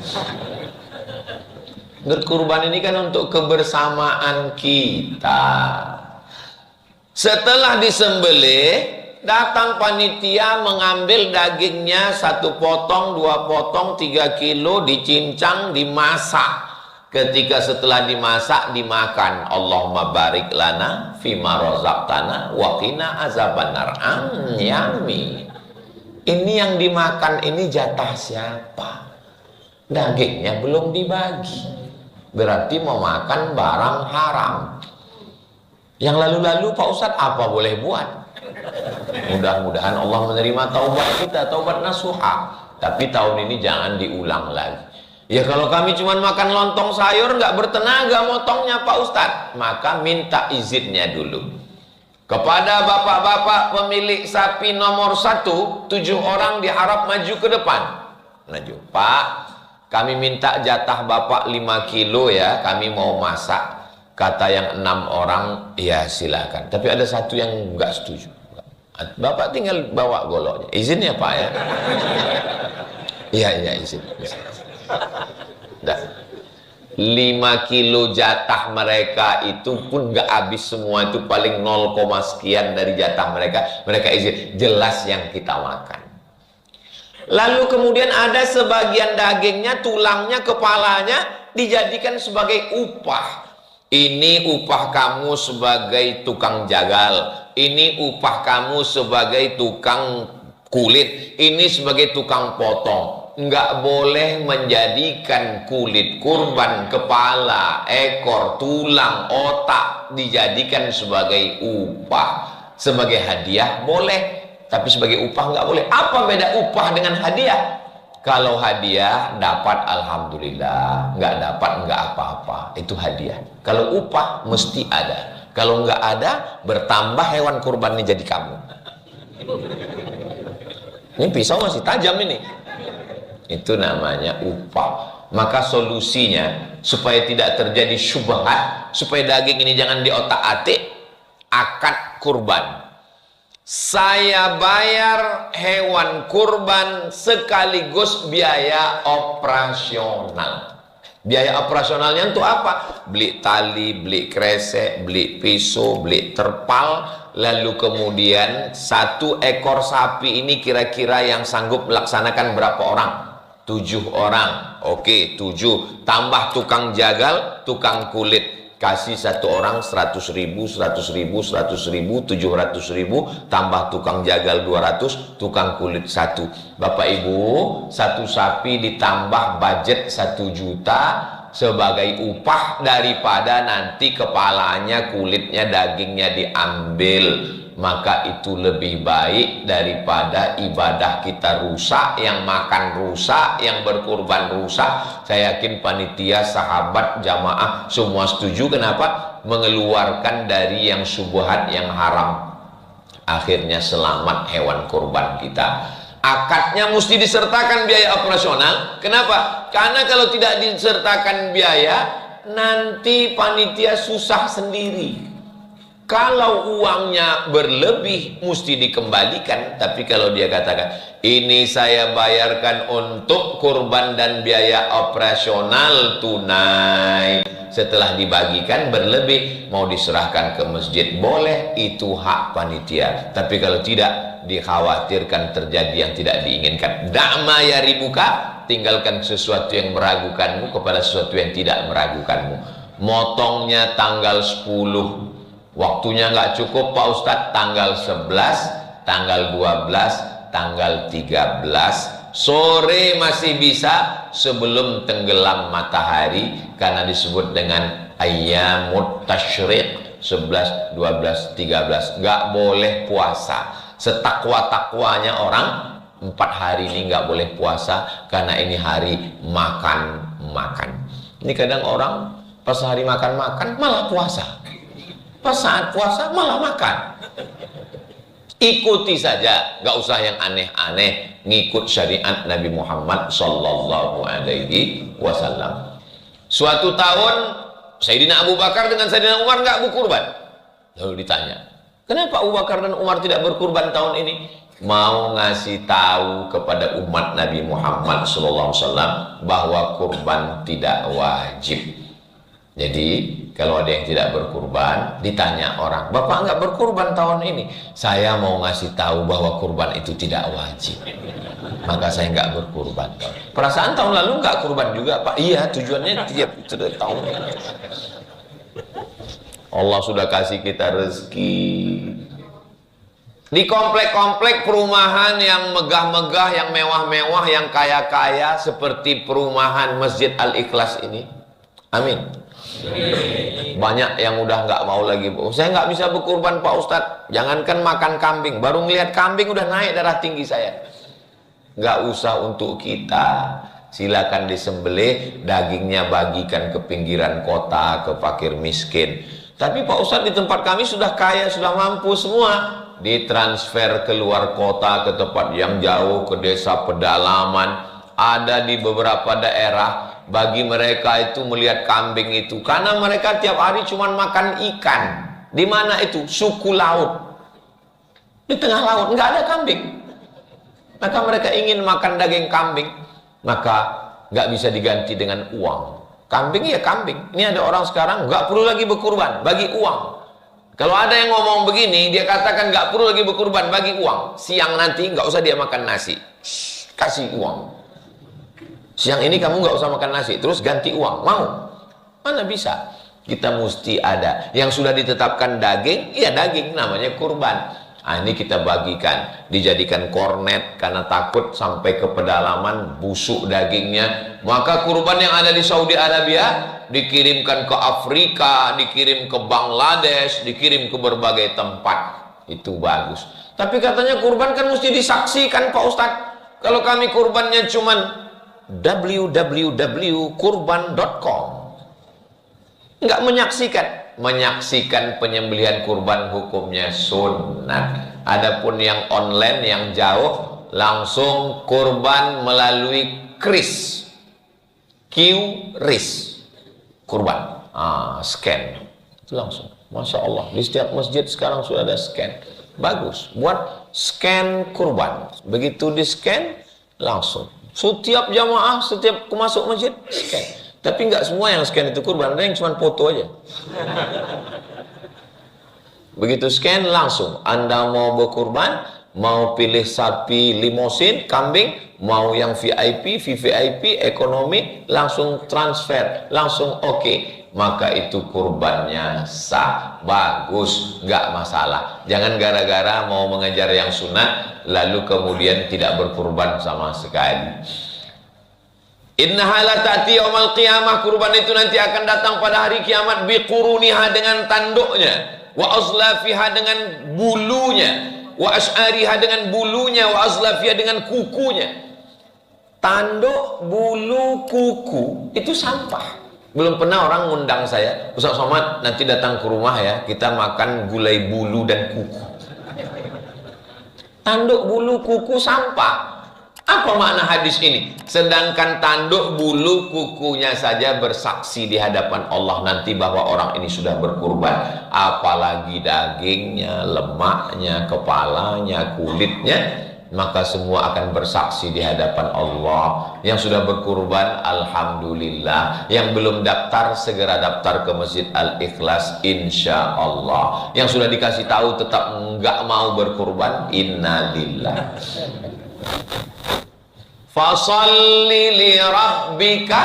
Berkurban ini kan untuk kebersamaan kita. Setelah disembelih, datang panitia mengambil dagingnya 1 potong, 2 potong, 3 kilo, dicincang, dimasak. Ketika setelah dimasak, dimakan. Allahumma barik lana fima razaqtana wa qina azabannar. Yummy. Ini yang dimakan ini jatah siapa? Dagingnya belum dibagi. Berarti mau makan barang haram. Yang lalu-lalu Pak Ustadz apa boleh buat? Mudah-mudahan Allah menerima taubat kita, taubat nasuha. Tapi tahun ini jangan diulang lagi. Ya kalau kami cuma makan lontong sayur nggak bertenaga motongnya Pak Ustadz, maka minta izinnya dulu kepada bapak-bapak pemilik sapi nomor 1, 7 orang diharap maju ke depan. Maju, Pak, kami minta jatah Bapak 5 kilo ya, kami mau masak. Kata yang 6 orang, ya silakan. Tapi ada 1 yang nggak setuju. Bapak tinggal bawa goloknya. Izin ya Pak ya? Iya izin. Dah. 5 kilo jatah mereka itu pun nggak habis semua, itu paling 0, sekian dari jatah mereka. Mereka izin, jelas yang kita makan. Lalu kemudian ada sebagian dagingnya, tulangnya, kepalanya dijadikan sebagai upah. Ini upah kamu sebagai tukang jagal, ini upah kamu sebagai tukang kulit, ini sebagai tukang potong. Nggak boleh menjadikan kulit kurban, kepala, ekor, tulang, otak dijadikan sebagai upah. Sebagai hadiah boleh, tapi sebagai upah nggak boleh. Apa beda upah dengan hadiah? Kalau hadiah dapat alhamdulillah, nggak dapat nggak apa-apa, itu hadiah. Kalau upah mesti ada. Kalau nggak ada, bertambah hewan kurbannya jadi kamu. Ini pisau masih tajam ini. Itu namanya upah. Maka solusinya supaya tidak terjadi syubhat, supaya daging ini jangan diotak-atik, akad kurban. Saya bayar hewan kurban sekaligus biaya operasional. Biaya operasionalnya untuk apa? Beli tali, beli kresek, beli pisau, beli terpal. Lalu kemudian 1 ekor sapi ini kira-kira yang sanggup melaksanakan berapa orang? 7 orang. Oke, 7. Tambah tukang jagal, tukang kulit. Kasih 1 orang 100.000, 100.000, 100.000, 700.000, tambah tukang jagal 200, tukang kulit 1. Bapak Ibu, 1 sapi ditambah budget 1 juta sebagai upah daripada nanti kepalanya, kulitnya, dagingnya diambil. Maka itu lebih baik daripada ibadah kita rusak, yang makan rusak, yang berkurban rusak. Saya yakin panitia, sahabat, jamaah semua setuju. Kenapa? Mengeluarkan dari yang syubhat, yang haram. Akhirnya selamat hewan kurban kita. Akadnya mesti disertakan biaya operasional. Kenapa? Karena kalau tidak disertakan biaya, nanti panitia susah sendiri. Kalau uangnya berlebih mesti dikembalikan, tapi kalau dia katakan ini saya bayarkan untuk kurban dan biaya operasional tunai, setelah dibagikan berlebih mau diserahkan ke masjid, boleh, itu hak panitia. Tapi kalau tidak, dikhawatirkan terjadi yang tidak diinginkan. Da'ma ya ribuka, tinggalkan sesuatu yang meragukanmu kepada sesuatu yang tidak meragukanmu. Motongnya tanggal 10, waktunya nggak cukup Pak Ustadz, tanggal 11, tanggal 12, tanggal 13, sore masih bisa sebelum tenggelam matahari, karena disebut dengan ayyamut tasyriq, 11, 12, 13. Nggak boleh puasa. Setakwa-takwanya orang 4 hari ini nggak boleh puasa, karena ini hari makan-makan. Ini kadang orang pas hari makan-makan malah puasa. Pas saat puasa malah makan. Ikuti saja, nggak usah yang aneh-aneh, ngikut syariat Nabi Muhammad Sallallahu Alaihi Wasallam. Suatu tahun Sayyidina Abu Bakar dengan Sayyidina Umar nggak berkurban. Lalu ditanya, kenapa Abu Bakar dan Umar tidak berkurban tahun ini? Mau ngasih tahu kepada umat Nabi Muhammad Sallallahu Alaihi Wasallam bahwa kurban tidak wajib. Jadi kalau ada yang tidak berkurban, ditanya orang, Bapak nggak berkurban tahun ini? Saya mau ngasih tahu bahwa kurban itu tidak wajib. Maka saya nggak berkurban. Perasaan tahun lalu nggak kurban juga, Pak? Iya, tujuannya tiap tahun. Allah sudah kasih kita rezeki. Di komplek-komplek perumahan yang megah-megah, yang mewah-mewah, yang kaya-kaya, seperti perumahan Masjid Al-Ikhlas ini. Amin. Banyak yang udah nggak mau lagi. Saya nggak bisa berkurban Pak Ustadz. Jangankan makan kambing, baru ngelihat kambing udah naik darah tinggi saya. Nggak usah untuk kita. Silakan disembelih, dagingnya bagikan ke pinggiran kota, ke fakir miskin. Tapi Pak Ustadz, di tempat kami sudah kaya, sudah mampu semua. Ditransfer ke luar kota, ke tempat yang jauh, ke desa pedalaman. Ada di beberapa daerah, bagi mereka itu melihat kambing itu, karena mereka tiap hari cuma makan ikan. Di mana itu? Suku laut. Di tengah laut, nggak ada kambing. Maka mereka ingin makan daging kambing, maka nggak bisa diganti dengan uang. Kambing ya kambing. Ini ada orang sekarang nggak perlu lagi berkurban, bagi uang. Kalau ada yang ngomong begini, dia katakan nggak perlu lagi berkurban, bagi uang. Siang nanti nggak usah dia makan nasi, kasih uang. Siang ini kamu nggak usah makan nasi, terus ganti uang, mau? Mana bisa? Kita mesti ada. Yang sudah ditetapkan daging, ya daging, namanya kurban. Nah, ini kita bagikan, dijadikan kornet karena takut sampai ke pedalaman busuk dagingnya. Maka kurban yang ada di Saudi Arabia dikirimkan ke Afrika, dikirim ke Bangladesh, dikirim ke berbagai tempat. Itu bagus. Tapi katanya kurban kan mesti disaksikan Pak Ustadz. Kalau kami kurbannya cuman www.kurban.com, nggak menyaksikan penyembelihan kurban hukumnya sunat. Adapun yang online yang jauh langsung kurban melalui QRIS kurban, scan itu langsung. Masya Allah, di setiap masjid sekarang sudah ada scan, bagus buat scan kurban. Begitu di scan langsung setiap jamaah, setiap masuk masjid scan. Tapi nggak semua yang scan itu kurban, ada yang cuma foto aja. Begitu scan langsung, Anda mau berkurban, mau pilih sapi limosin, kambing, mau yang VIP, VVIP, ekonomi, langsung transfer, langsung oke. Maka itu kurbannya sah, bagus, nggak masalah. Jangan gara-gara mau mengejar yang sunat, lalu kemudian tidak berkurban sama sekali. Innaha la ta'ti yaumal qiyamah, kurban itu nanti akan datang pada hari kiamat biquruniha, dengan tanduknya, wa azlafiha dengan bulunya, wa ash'ariha dengan bulunya, wa azlafiha dengan kukunya. Tanduk, bulu, kuku itu sampah. Belum pernah orang ngundang saya, Ustaz Somad nanti datang ke rumah ya, kita makan gulai bulu dan kuku. Tanduk, bulu, kuku sampah. Apa makna hadis ini? Sedangkan tanduk, bulu, kukunya saja bersaksi di hadapan Allah nanti bahwa orang ini sudah berkurban. Apalagi dagingnya, lemaknya, kepalanya, kulitnya, maka semua akan bersaksi di hadapan Allah. Yang sudah berkurban, alhamdulillah. Yang belum daftar, segera daftar ke Masjid Al-Ikhlas, insya Allah. Yang sudah dikasih tahu tetap nggak mau berkurban, innalillah. Fasalli li rabbika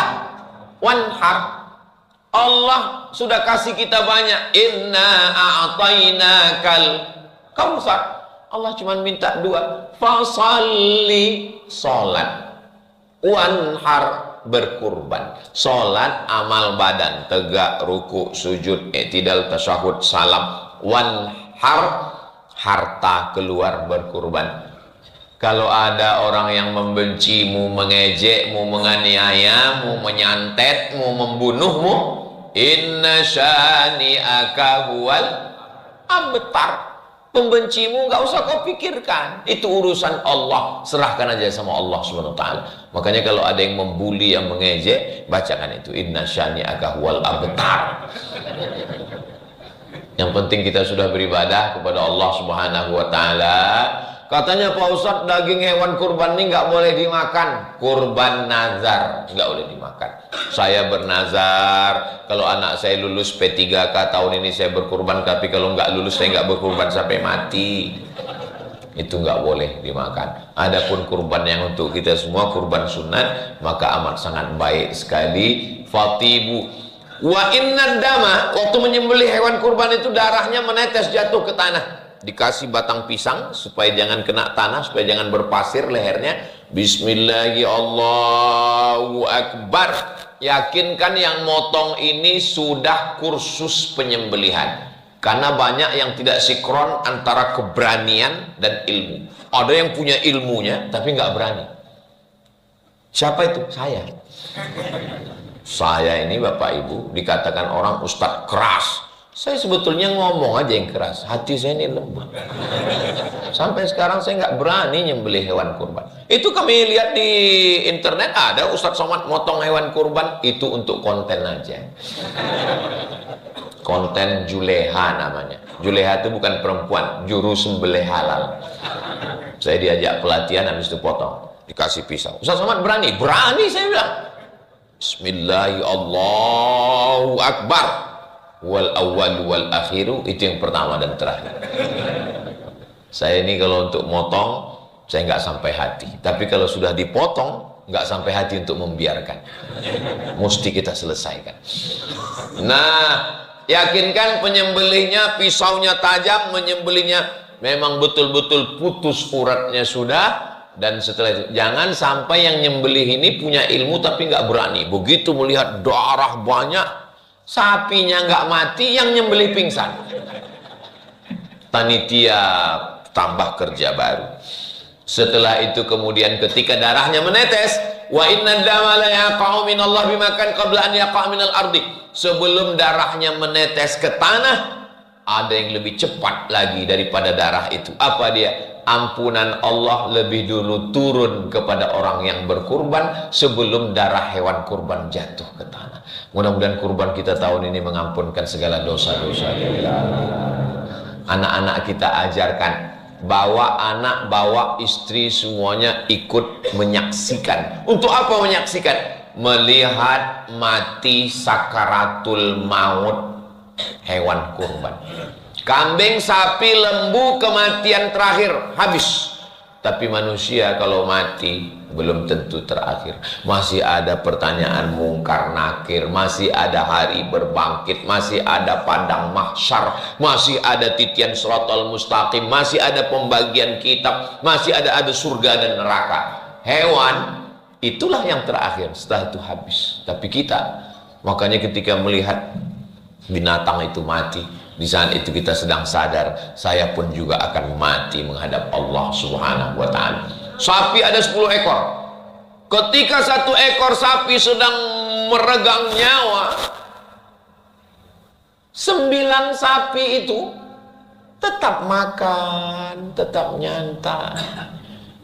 wanhar. Allah sudah kasih kita banyak. Inna a'tainakal kautsar. Allah cuma minta dua. Fasalli, salat. Wanhar, berkurban. Salat amal badan, tegak, ruku, sujud, i'tidal, tasyahud, salam. Wanhar, harta keluar berkurban. Kalau ada orang yang membencimu, mengejekmu, menganiayamu, menyantetmu, membunuhmu, inna syani'aka huwal abtar. Pembencimu nggak usah kau pikirkan, itu urusan Allah, serahkan aja sama Allah Subhanahu wa taala. Makanya kalau ada yang membuli, yang mengejek, bacakan itu, inna syani'aka huwal abtar. Yang penting kita sudah beribadah kepada Allah Subhanahu wa taala. Katanya Pak Ustadz, daging hewan kurban ini nggak boleh dimakan. Kurban nazar, nggak boleh dimakan. Saya bernazar, kalau anak saya lulus P3K tahun ini saya berkurban, tapi kalau nggak lulus saya nggak berkurban sampai mati. Itu nggak boleh dimakan. Adapun kurban yang untuk kita semua, kurban sunat, maka amat sangat baik sekali. Fatibu. Wa inna dama, waktu menyembelih hewan kurban itu darahnya menetes jatuh ke tanah. Dikasih batang pisang supaya jangan kena tanah, supaya jangan berpasir lehernya. Bismillahirrahmanirrahim, Allahu Akbar. Yakinkan yang motong ini sudah kursus penyembelihan. Karena banyak yang tidak sinkron antara keberanian dan ilmu. Ada yang punya ilmunya tapi nggak berani. Siapa itu? Saya. Saya ini Bapak Ibu dikatakan orang ustadz keras. Saya sebetulnya ngomong aja yang keras, hati saya ini lembut. Sampai sekarang saya nggak berani nyembelih hewan kurban. Itu kami lihat di internet, ada Ustadz Somad motong hewan kurban, itu untuk konten aja. Konten juleha namanya. Juleha itu bukan perempuan, juru sembelih halal. Saya diajak pelatihan, habis itu potong, dikasih pisau. Ustadz Somad berani? Berani saya bilang. Bismillahirrahmanirrahim, Allahu Akbar. Wal awwal wal akhiru, itu yang pertama dan terakhir. Saya ini kalau untuk motong saya nggak sampai hati, tapi kalau sudah dipotong nggak sampai hati untuk membiarkan. Mesti kita selesaikan. Nah, yakinkan penyembelihnya pisaunya tajam, menyembelihnya memang betul-betul putus uratnya sudah. Dan setelah itu jangan sampai yang nyembelih ini punya ilmu tapi nggak berani. Begitu melihat darah banyak, sapinya nggak mati, yang nyembelih pingsan. Panitia tambah kerja baru. Setelah itu kemudian ketika darahnya menetes, wa inna dama la yaqa'u minallah bimakan qabla an yaqa'a minal ardi. Sebelum darahnya menetes ke tanah, ada yang lebih cepat lagi daripada darah itu. Apa dia? Ampunan Allah lebih dulu turun kepada orang yang berkurban sebelum darah hewan kurban jatuh ke tanah. Mudah-mudahan kurban kita tahun ini mengampunkan segala dosa-dosa. Anak-anak kita ajarkan, bawa anak, bawa istri, semuanya ikut menyaksikan. Untuk apa menyaksikan? Melihat mati sakaratul maut hewan kurban. Kambing, sapi, lembu, kematian terakhir, habis. Tapi manusia kalau mati belum tentu terakhir. Masih ada pertanyaan mungkar nakir, masih ada hari berbangkit, masih ada padang mahsyar, masih ada titian siratal mustaqim, masih ada pembagian kitab, masih ada surga dan neraka. Hewan itulah yang terakhir, setelah itu habis. Tapi kita, makanya ketika melihat binatang itu mati, di saat itu kita sedang sadar, saya pun juga akan mati menghadap Allah Subhanahu wa ta'ala. Sapi ada 10 ekor. Ketika 1 ekor sapi sedang meregang nyawa, 9 sapi itu tetap makan, tetap nyantai.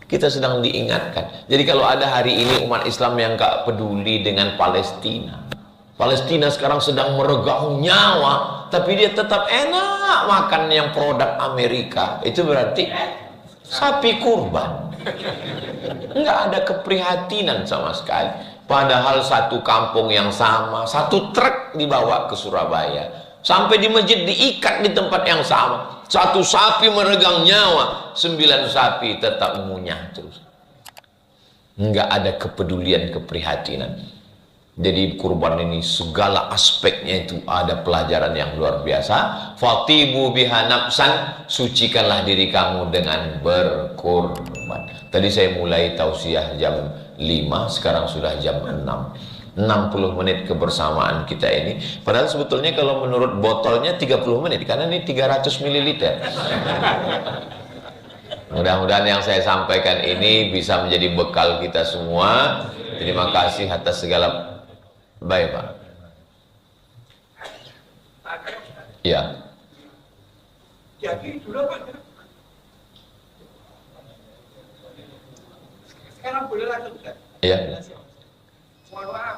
Kita sedang diingatkan. Jadi kalau ada hari ini umat Islam yang gak peduli dengan Palestina, Palestina sekarang sedang meregang nyawa, tapi dia tetap enak makan yang produk Amerika. Itu berarti sapi kurban. Enggak ada keprihatinan sama sekali. Padahal satu kampung yang sama, satu truk dibawa ke Surabaya, sampai di masjid diikat di tempat yang sama. Satu sapi meregang nyawa, 9 sapi tetap ngunyah terus. Enggak ada kepedulian, keprihatinan. Jadi kurban ini segala aspeknya itu ada pelajaran yang luar biasa. Fatibu biha nafsan, sucikanlah diri kamu dengan berkurban. Tadi saya mulai tausiah jam 5, sekarang sudah jam 6. 60 menit kebersamaan kita ini. Padahal sebetulnya kalau menurut botolnya 30 menit, karena ini 300 ml. Mudah-mudahan yang saya sampaikan ini bisa menjadi bekal kita semua. Terima kasih atas segala. Baik, Pak. Ya. Jadi dulu Pak, sekarang boleh lanjut kan? Iya. Mohon maaf,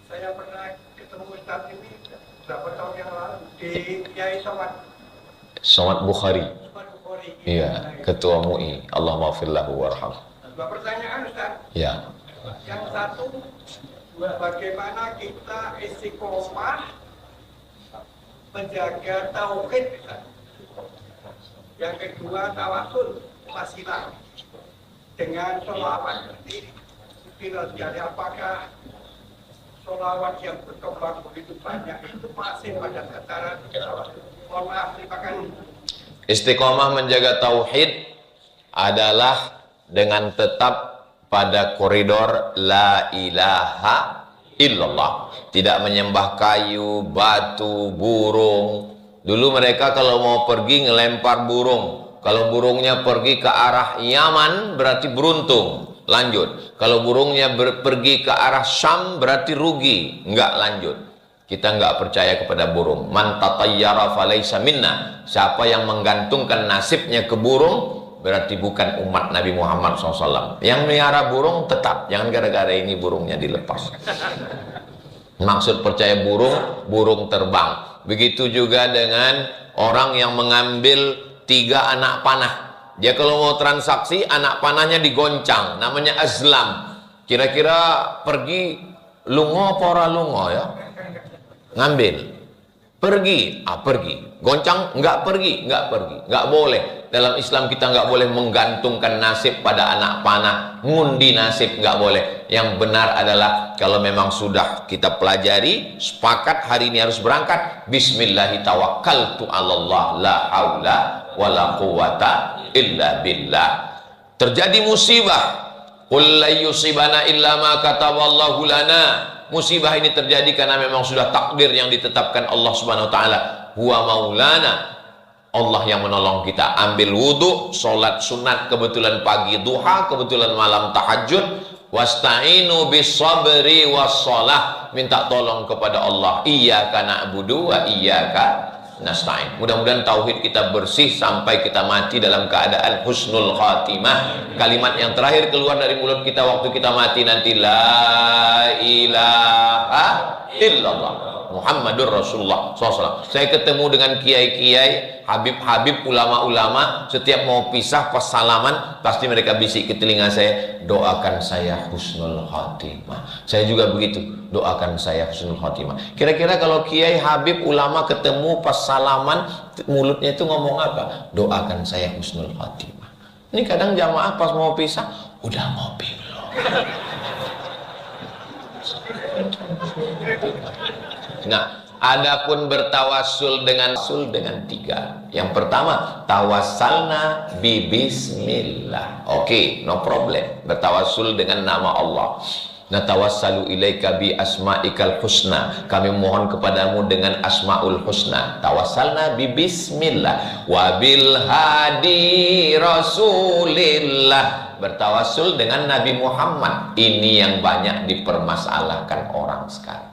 saya pernah ketemu Ustaz ini beberapa tahun yang lalu di Kiai Somad Bukhari. Bukhari. Iya, Ketua MUI. Allah maafir lahu warhamhu. 2 pertanyaan Ustaz. Ya. Yang satu, bagaimana kita istiqomah menjaga tauhid Ustaz. Yang kedua, tawasul wasilah dengan sholawat seperti ini. Apakah sholawat yang berkembang begitu banyak itu masih pada tataran tawasul? Mohon maaf, terima kasih. Istiqomah menjaga tauhid adalah dengan tetap pada koridor la ilaha illallah, tidak menyembah kayu, batu, burung. Dulu mereka kalau mau pergi ngelempar burung, kalau burungnya pergi ke arah Yaman berarti beruntung, lanjut. Kalau burungnya pergi ke arah Syam berarti rugi, enggak lanjut. Kita enggak percaya kepada burung. Man tatayyara falaysa minna, siapa yang menggantungkan nasibnya ke burung berarti bukan umat Nabi Muhammad SAW. Yang melihara burung tetap, jangan gara-gara ini burungnya dilepas. Maksud percaya burung, burung terbang. Begitu juga dengan orang yang mengambil 3 anak panah. Dia kalau mau transaksi, anak panahnya digoncang, namanya azlam. Kira-kira pergi lungo apa ora lungo ya? Ngambil. Pergi, pergi. Goncang, enggak pergi, enggak pergi. Enggak boleh. Dalam Islam kita enggak boleh menggantungkan nasib pada anak panah. Ngundi nasib, enggak boleh. Yang benar adalah kalau memang sudah kita pelajari, sepakat hari ini harus berangkat. Bismillahi tawakkaltu 'alallah la haula wala quwata illa billah. Terjadi musibah. Qul la yusibana illa ma kataballahu lana. Musibah ini terjadi karena memang sudah takdir yang ditetapkan Allah Subhanahu wa taala. Huwa maulana. Allah yang menolong kita. Ambil wudu, sholat sunat kebetulan pagi duha, kebetulan malam tahajud. Wasta'inu bis sabri was shalah. Minta tolong kepada Allah. Iyyaka na'budu wa iyyaka nasta'in. Mudah-mudahan tauhid kita bersih sampai kita mati dalam keadaan husnul khatimah. Kalimat yang terakhir keluar dari mulut kita waktu kita mati nanti, la ilaha illallah Muhammadur Rasulullah SAW. Saya ketemu dengan kiai-kiai, habib-habib, ulama-ulama, setiap mau pisah pas salaman pasti mereka bisik ke telinga saya, doakan saya husnul khatimah. Saya juga begitu, doakan saya husnul khatimah. Kira-kira kalau kiai, habib, ulama ketemu pas salaman, mulutnya itu ngomong apa? Doakan saya husnul khatimah. Ini kadang jamaah pas mau pisah, udah ngopi belum? Nah, adapun bertawassul dengan tiga. Yang pertama, tawassalna bi bismillah. Oke, no problem. Bertawassul dengan nama Allah. Natawassalu ilaika bi asma'ikal husna. Kami mohon kepadamu dengan asmaul husna. Tawassalna bi bismillah wa bil hadi rasulillah. Bertawassul dengan Nabi Muhammad. Ini yang banyak dipermasalahkan orang sekarang.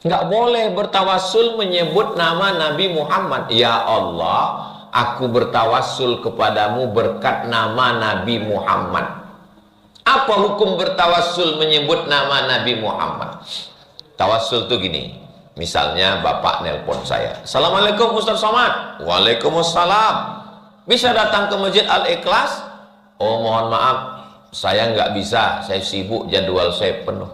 Nggak boleh bertawassul menyebut nama Nabi Muhammad. Ya Allah, aku bertawassul kepadamu berkat nama Nabi Muhammad. Apa hukum bertawassul menyebut nama Nabi Muhammad? Tawassul tuh gini. Misalnya bapak nelpon saya, Assalamualaikum Ustaz Somad. Waalaikumsalam. Bisa datang ke Masjid Al-Ikhlas? Oh mohon maaf, saya nggak bisa, saya sibuk, jadwal saya penuh.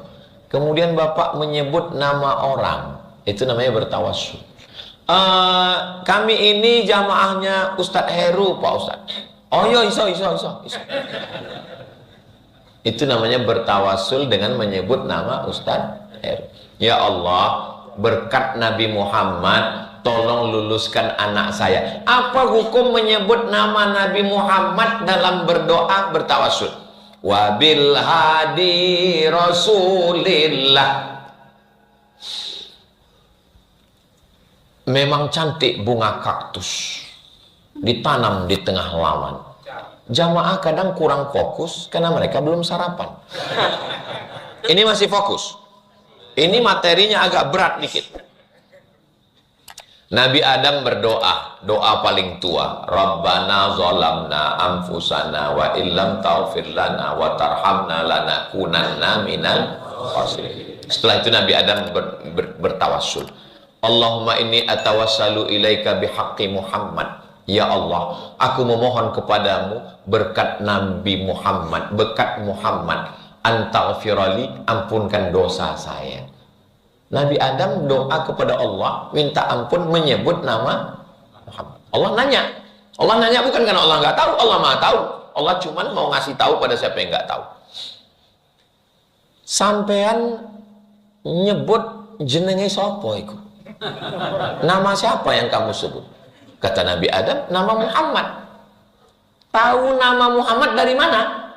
Kemudian bapak menyebut nama orang, itu namanya bertawassul. Kami ini jamaahnya Ustadz Heru, Pak Ustadz. Oh iya, iso. Itu namanya bertawassul dengan menyebut nama Ustadz Heru. Ya Allah, berkat Nabi Muhammad, tolong luluskan anak saya. Apa hukum menyebut nama Nabi Muhammad dalam berdoa bertawassul? Wabil hadi rasulillah. Memang cantik bunga kaktus ditanam di tengah halaman. Jamaah kadang kurang fokus karena mereka belum sarapan. Ini masih fokus. Ini materinya agak berat dikit. Nabi Adam berdoa, doa paling tua, Rabbana zolamna anfusana wa illam taghfir lana wa tarhamna lanakunanna minal khasirin. Setelah itu Nabi Adam bertawassul, Allahumma inni atawassalu ilaika bihaqqi Muhammad. Ya Allah, aku memohon kepadamu berkat Nabi Muhammad, berkat Muhammad, antaghfirali, ampunkan dosa saya. Nabi Adam doa kepada Allah, minta ampun menyebut nama Muhammad. Allah nanya bukan karena Allah nggak tahu, Allah maha tahu. Allah cuma mau ngasih tahu pada siapa yang nggak tahu. Sampean nyebut jenenge sapa iku? Nama siapa yang kamu sebut? Kata Nabi Adam, nama Muhammad. Tahu nama Muhammad dari mana?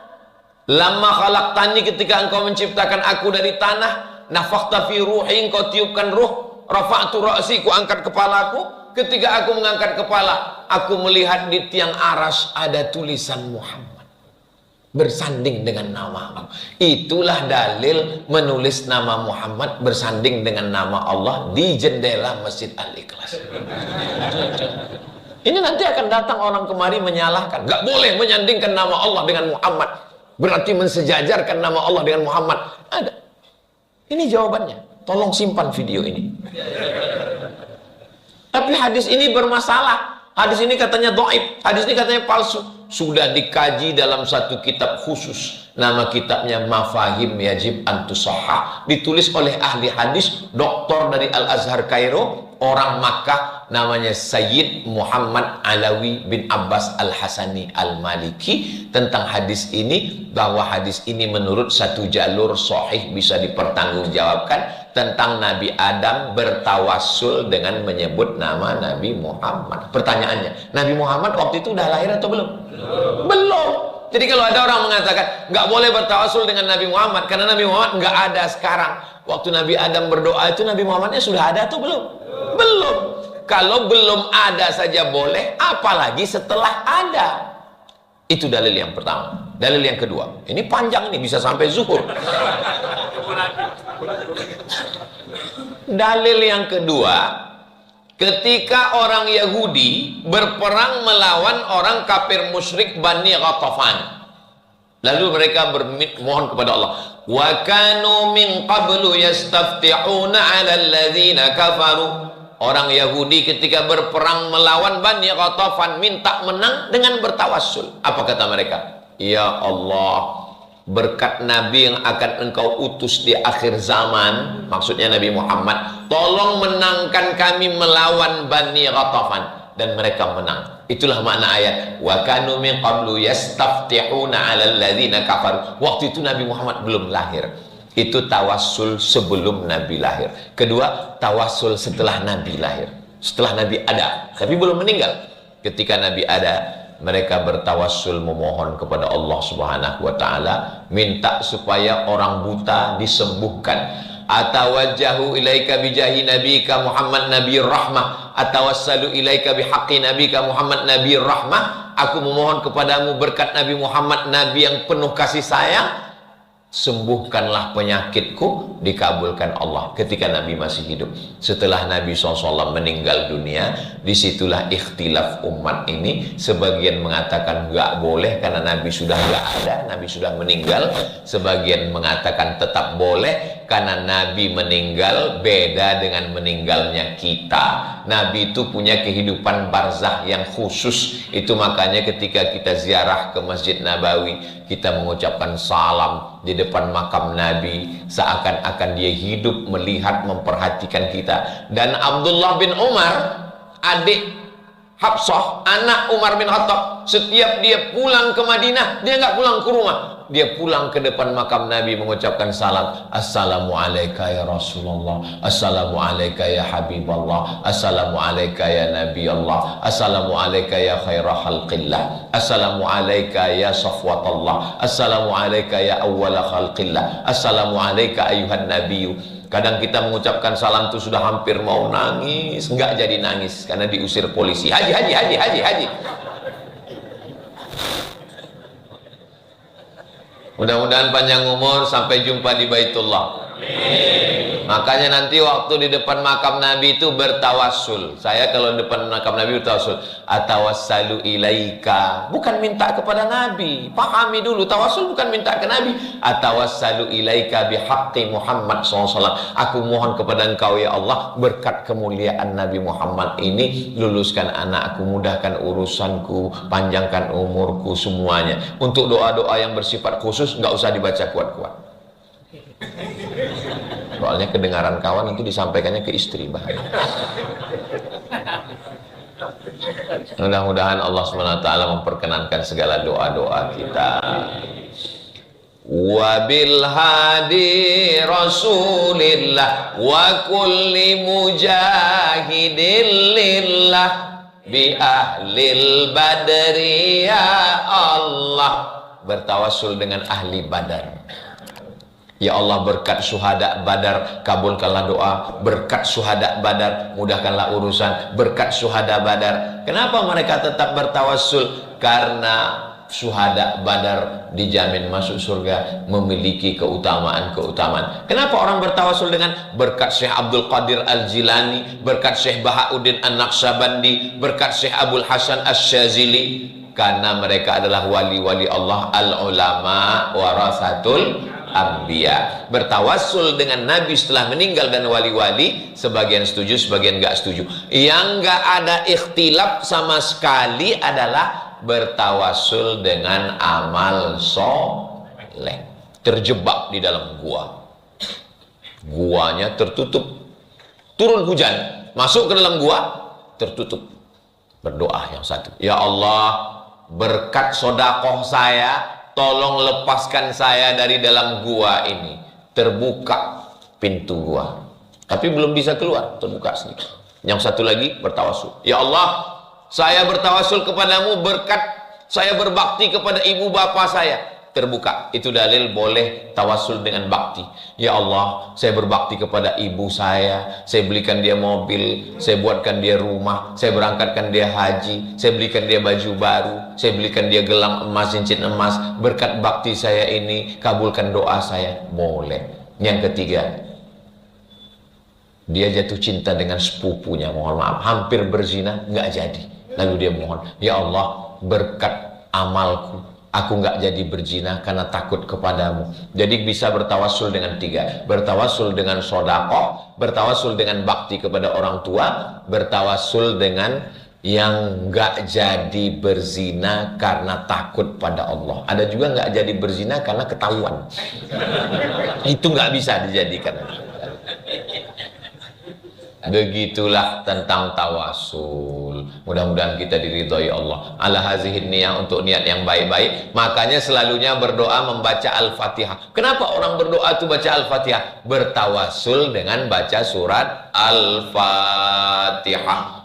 Lamma khalaqtani, ketika engkau menciptakan aku dari tanah, nafakhta fi ruhi, engkau tiupkan ruh, rafa'tu ra'si, ku angkat kepalaku. Ketika aku mengangkat kepala, aku melihat di tiang aras ada tulisan Muhammad bersanding dengan nama. Itulah dalil menulis nama Muhammad bersanding dengan nama Allah di jendela Masjid Al-Ikhlas. Ini nanti akan datang orang kemari menyalahkan, nggak boleh menyandingkan nama Allah dengan Muhammad, berarti mensejajarkan nama Allah dengan Muhammad. Ada. Ini jawabannya. Tolong simpan video ini. Tapi hadis ini bermasalah. Hadis ini katanya dhaif. Hadis ini katanya palsu. sudah dikaji dalam satu kitab khusus. Nama kitabnya Mafahim Yajib Antusahah, ditulis oleh ahli hadis, doktor dari Al-Azhar Kairo, orang Makkah, namanya Sayyid Muhammad Alawi bin Abbas Al-Hasani Al-Maliki, tentang hadis ini, bahwa hadis ini menurut satu jalur sahih bisa dipertanggungjawabkan tentang Nabi Adam bertawassul dengan menyebut nama Nabi Muhammad. Pertanyaannya, Nabi Muhammad waktu itu udah lahir atau belum? Belum. Jadi kalau ada orang mengatakan nggak boleh bertawassul dengan Nabi Muhammad karena Nabi Muhammad nggak ada sekarang, waktu Nabi Adam berdoa itu Nabi Muhammadnya sudah ada atau belum? Belum. Kalau belum ada saja boleh, apalagi setelah ada. Itu dalil yang pertama. Dalil yang kedua, ini panjang, ini bisa sampai zuhur. Dalil yang kedua, ketika orang Yahudi berperang melawan orang kafir musyrik Bani Ghatafan, lalu mereka bermohon kepada Allah, wa kanu min qablu yastaftihuna 'ala alladzina kafaru. Orang Yahudi ketika berperang melawan Bani Ghatafan minta menang dengan bertawassul. Apa kata mereka? Ya Allah, berkat Nabi yang akan engkau utus di akhir zaman, maksudnya Nabi Muhammad, tolong menangkan kami melawan Bani Ghatafan. Dan mereka menang. Itulah makna ayat wa kanu min qablu yastaftihuna 'alal ladzina kafaru. Waktu itu Nabi Muhammad belum lahir. Itu tawassul sebelum Nabi lahir. Kedua, tawassul setelah Nabi lahir, setelah Nabi ada tapi belum meninggal. Ketika Nabi ada, mereka bertawassul memohon kepada Allah Subhanahu wa taala, minta supaya orang buta disembuhkan. Atawajjahu ilaika bijahi nabika Muhammad nabiyur rahmah, atawassalu ilaika bihaqqi nabika Muhammad nabiyur rahmah. Aku memohon kepadamu berkat Nabi Muhammad, nabi yang penuh kasih sayang, sembuhkanlah penyakitku. Dikabulkan Allah ketika Nabi masih hidup. Setelah Nabi SAW meninggal dunia, disitulah ikhtilaf umat ini. Sebagian mengatakan nggak boleh karena Nabi sudah nggak ada, Nabi sudah meninggal. Sebagian mengatakan tetap boleh karena Nabi meninggal beda dengan meninggalnya kita. Nabi itu punya kehidupan barzah yang khusus. Itu makanya ketika kita ziarah ke Masjid Nabawi, kita mengucapkan salam di depan makam Nabi, seakan-akan dia hidup, melihat, memperhatikan kita. Dan Abdullah bin Umar, adik Hafsah, anak Umar bin Khattab, setiap dia pulang ke Madinah, dia nggak pulang ke rumah, dia pulang ke depan makam Nabi mengucapkan salam. Assalamualaikum ya Rasulullah, Assalamualaikum ya Habiballah, Assalamualaikum ya Nabi Allah, Assalamualaikum ya khairah khalqillah, Assalamualaikum ya safwatallah, Assalamualaikum ya awwala khalqillah, Assalamualaikum ayuhan nabiyyu. Kadang kita mengucapkan salam itu sudah hampir mau nangis, enggak jadi nangis karena diusir polisi. Haji. Mudah-mudahan panjang umur sampai jumpa di Baitullah. Makanya nanti waktu di depan makam Nabi itu bertawassul. Saya kalau di depan makam Nabi bertawassul, atawassalu ilaika, bukan minta kepada Nabi. Pahami dulu, tawassul bukan minta ke Nabi. Atawassalu ilaika bihaqqi Muhammad SAW. Aku mohon kepada engkau ya Allah, berkat kemuliaan Nabi Muhammad ini, luluskan anakku, mudahkan urusanku, panjangkan umurku, semuanya. Untuk doa-doa yang bersifat khusus nggak usah dibaca kuat-kuat. Soalnya kedengaran kawan itu disampaikannya ke istri, bahaya. Mudah-mudahan Allah SWT memperkenankan segala doa-doa kita. Wabil hadi Rasulillah wa kulli mujahidin lillah bi ahlil badri ya Allah. Bertawassul dengan ahli Badar. Ya Allah, berkat syuhada Badar, kabulkanlah doa. Berkat syuhada Badar, mudahkanlah urusan. Berkat syuhada Badar. Kenapa mereka tetap bertawassul? Karena syuhada Badar dijamin masuk surga, memiliki keutamaan-keutamaan. Kenapa orang bertawassul dengan berkat Syekh Abdul Qadir Al-Jilani, berkat Syekh Bahauddin An-Naqsyabandi, berkat Syekh Abdul Hasan Asy-Syazili? Karena mereka adalah wali-wali Allah, al-ulama warasatul Anbiya. Bertawassul dengan Nabi setelah meninggal dan wali-wali, sebagian setuju, sebagian nggak setuju. Yang nggak ada ikhtilaf sama sekali adalah bertawasul dengan amal soleh. Terjebak di dalam gua, guanya tertutup, turun hujan, masuk ke dalam gua, tertutup. Berdoa yang satu, ya Allah, berkat sodakoh saya, tolong lepaskan saya dari dalam gua ini. Terbuka pintu gua, tapi belum bisa keluar, terbuka sedikit. Yang satu lagi bertawasul, ya Allah, saya bertawasul kepadamu berkat saya berbakti kepada ibu bapak saya. Terbuka. Itu dalil boleh tawasul dengan bakti. Ya Allah, saya berbakti kepada ibu saya belikan dia mobil, saya buatkan dia rumah, saya berangkatkan dia haji, saya belikan dia baju baru, saya belikan dia gelang emas, cincin emas. Berkat bakti saya ini, kabulkan doa saya. Boleh. Yang ketiga, dia jatuh cinta dengan sepupunya, mohon maaf, hampir berzina, nggak jadi. Lalu dia mohon, ya Allah, berkat amalku, aku nggak jadi berzina karena takut kepadamu. Jadi bisa bertawasul dengan tiga. Bertawasul dengan sodaqah, bertawasul dengan bakti kepada orang tua, bertawasul dengan yang nggak jadi berzina karena takut pada Allah. Ada juga nggak jadi berzina karena ketahuan. Itu nggak bisa dijadikan. Begitulah tentang tawasul. Mudah-mudahan kita diridhoi Allah. Ala hazihin niyah, untuk niat yang baik-baik. Makanya selalunya berdoa membaca Al-Fatihah. Kenapa orang berdoa itu baca Al-Fatihah? Bertawasul dengan baca surat Al-Fatihah.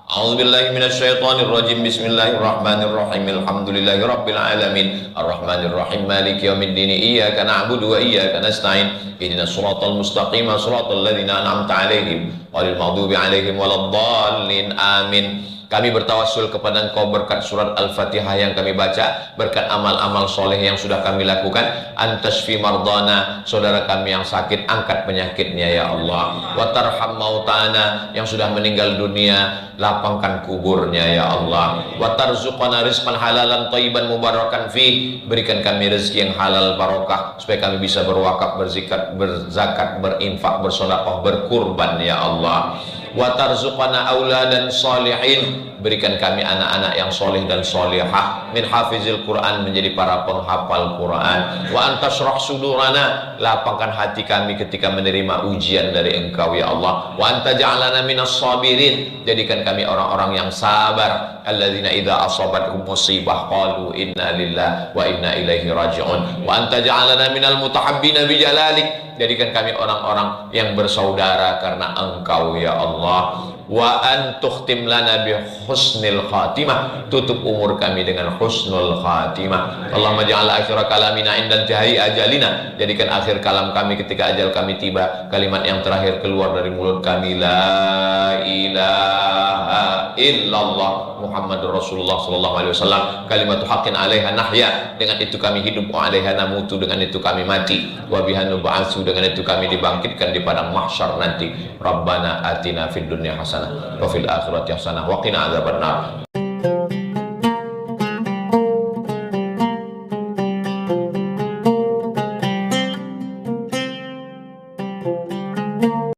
A'udzubillahi minasyaitonirrajim. Bismillahirrahmanirrahim. Alhamdulillahirabbil alamin. Arrahmanirrahim. Maliki yaumiddin. Iyyaka na'budu wa iyyaka nasta'in. Ihdinas shiratal mustaqim, shiratal ladzina an'amta 'alaihim ghairil maghdubi 'alaihim waladdallin. Amin. Kami bertawasul kepada Engkau berkat surat Al-Fatihah yang kami baca, berkat amal-amal soleh yang sudah kami lakukan. Antashfi mardana, saudara kami yang sakit, angkat penyakitnya ya Allah. Wa tarham mautana, yang sudah meninggal dunia, lapangkan kuburnya ya Allah. Wa tarzuqana rizqan halalan thayyiban mubarakan fi, berikan kami rezeki yang halal barokah supaya kami bisa berwakaf, berzikat, berzakat, berinfak, bersedekah, berkurban ya Allah. Wa tarzuqana auladan sholihin, berikan kami anak-anak yang soleh dan solihah, min hafizil Quran, menjadi para penghafal Quran. Wa antashrah sudurana, lapangkan hati kami ketika menerima ujian dari Engkau ya Allah. Wa anta ja'alana minas sabirin, jadikan kami orang-orang yang sabar. Alladzina idza asabathum musibah qalu inna lillahi wa inna ilaihi raji'un. Wa anta ja'alana minal mutahabbina bi jalalik, jadikan kami orang-orang yang bersaudara karena Engkau ya Allah. Wa an tukhtim lana bi husnil khatimah, tutup umur kami dengan husnul khatimah. Allahumma ja'al akhir kalamina inda intihai ajalina, jadikan akhir kalam kami ketika ajal kami tiba, kalimat yang terakhir keluar dari mulut kami la ilaha illallah Muhammadur Rasulullah sallallahu alaihi wasallam, kalimatu haqqin 'alaiha nahya, dengan itu kami hidup, wa 'alaiha namutu, dengan itu kami mati, wa biha nub'atsu, dengan itu kami dibangkitkan di padang mahsyar nanti. Rabbana atina fid dunya hasanah wa fil akhirati hasanah wa qina adzabannar.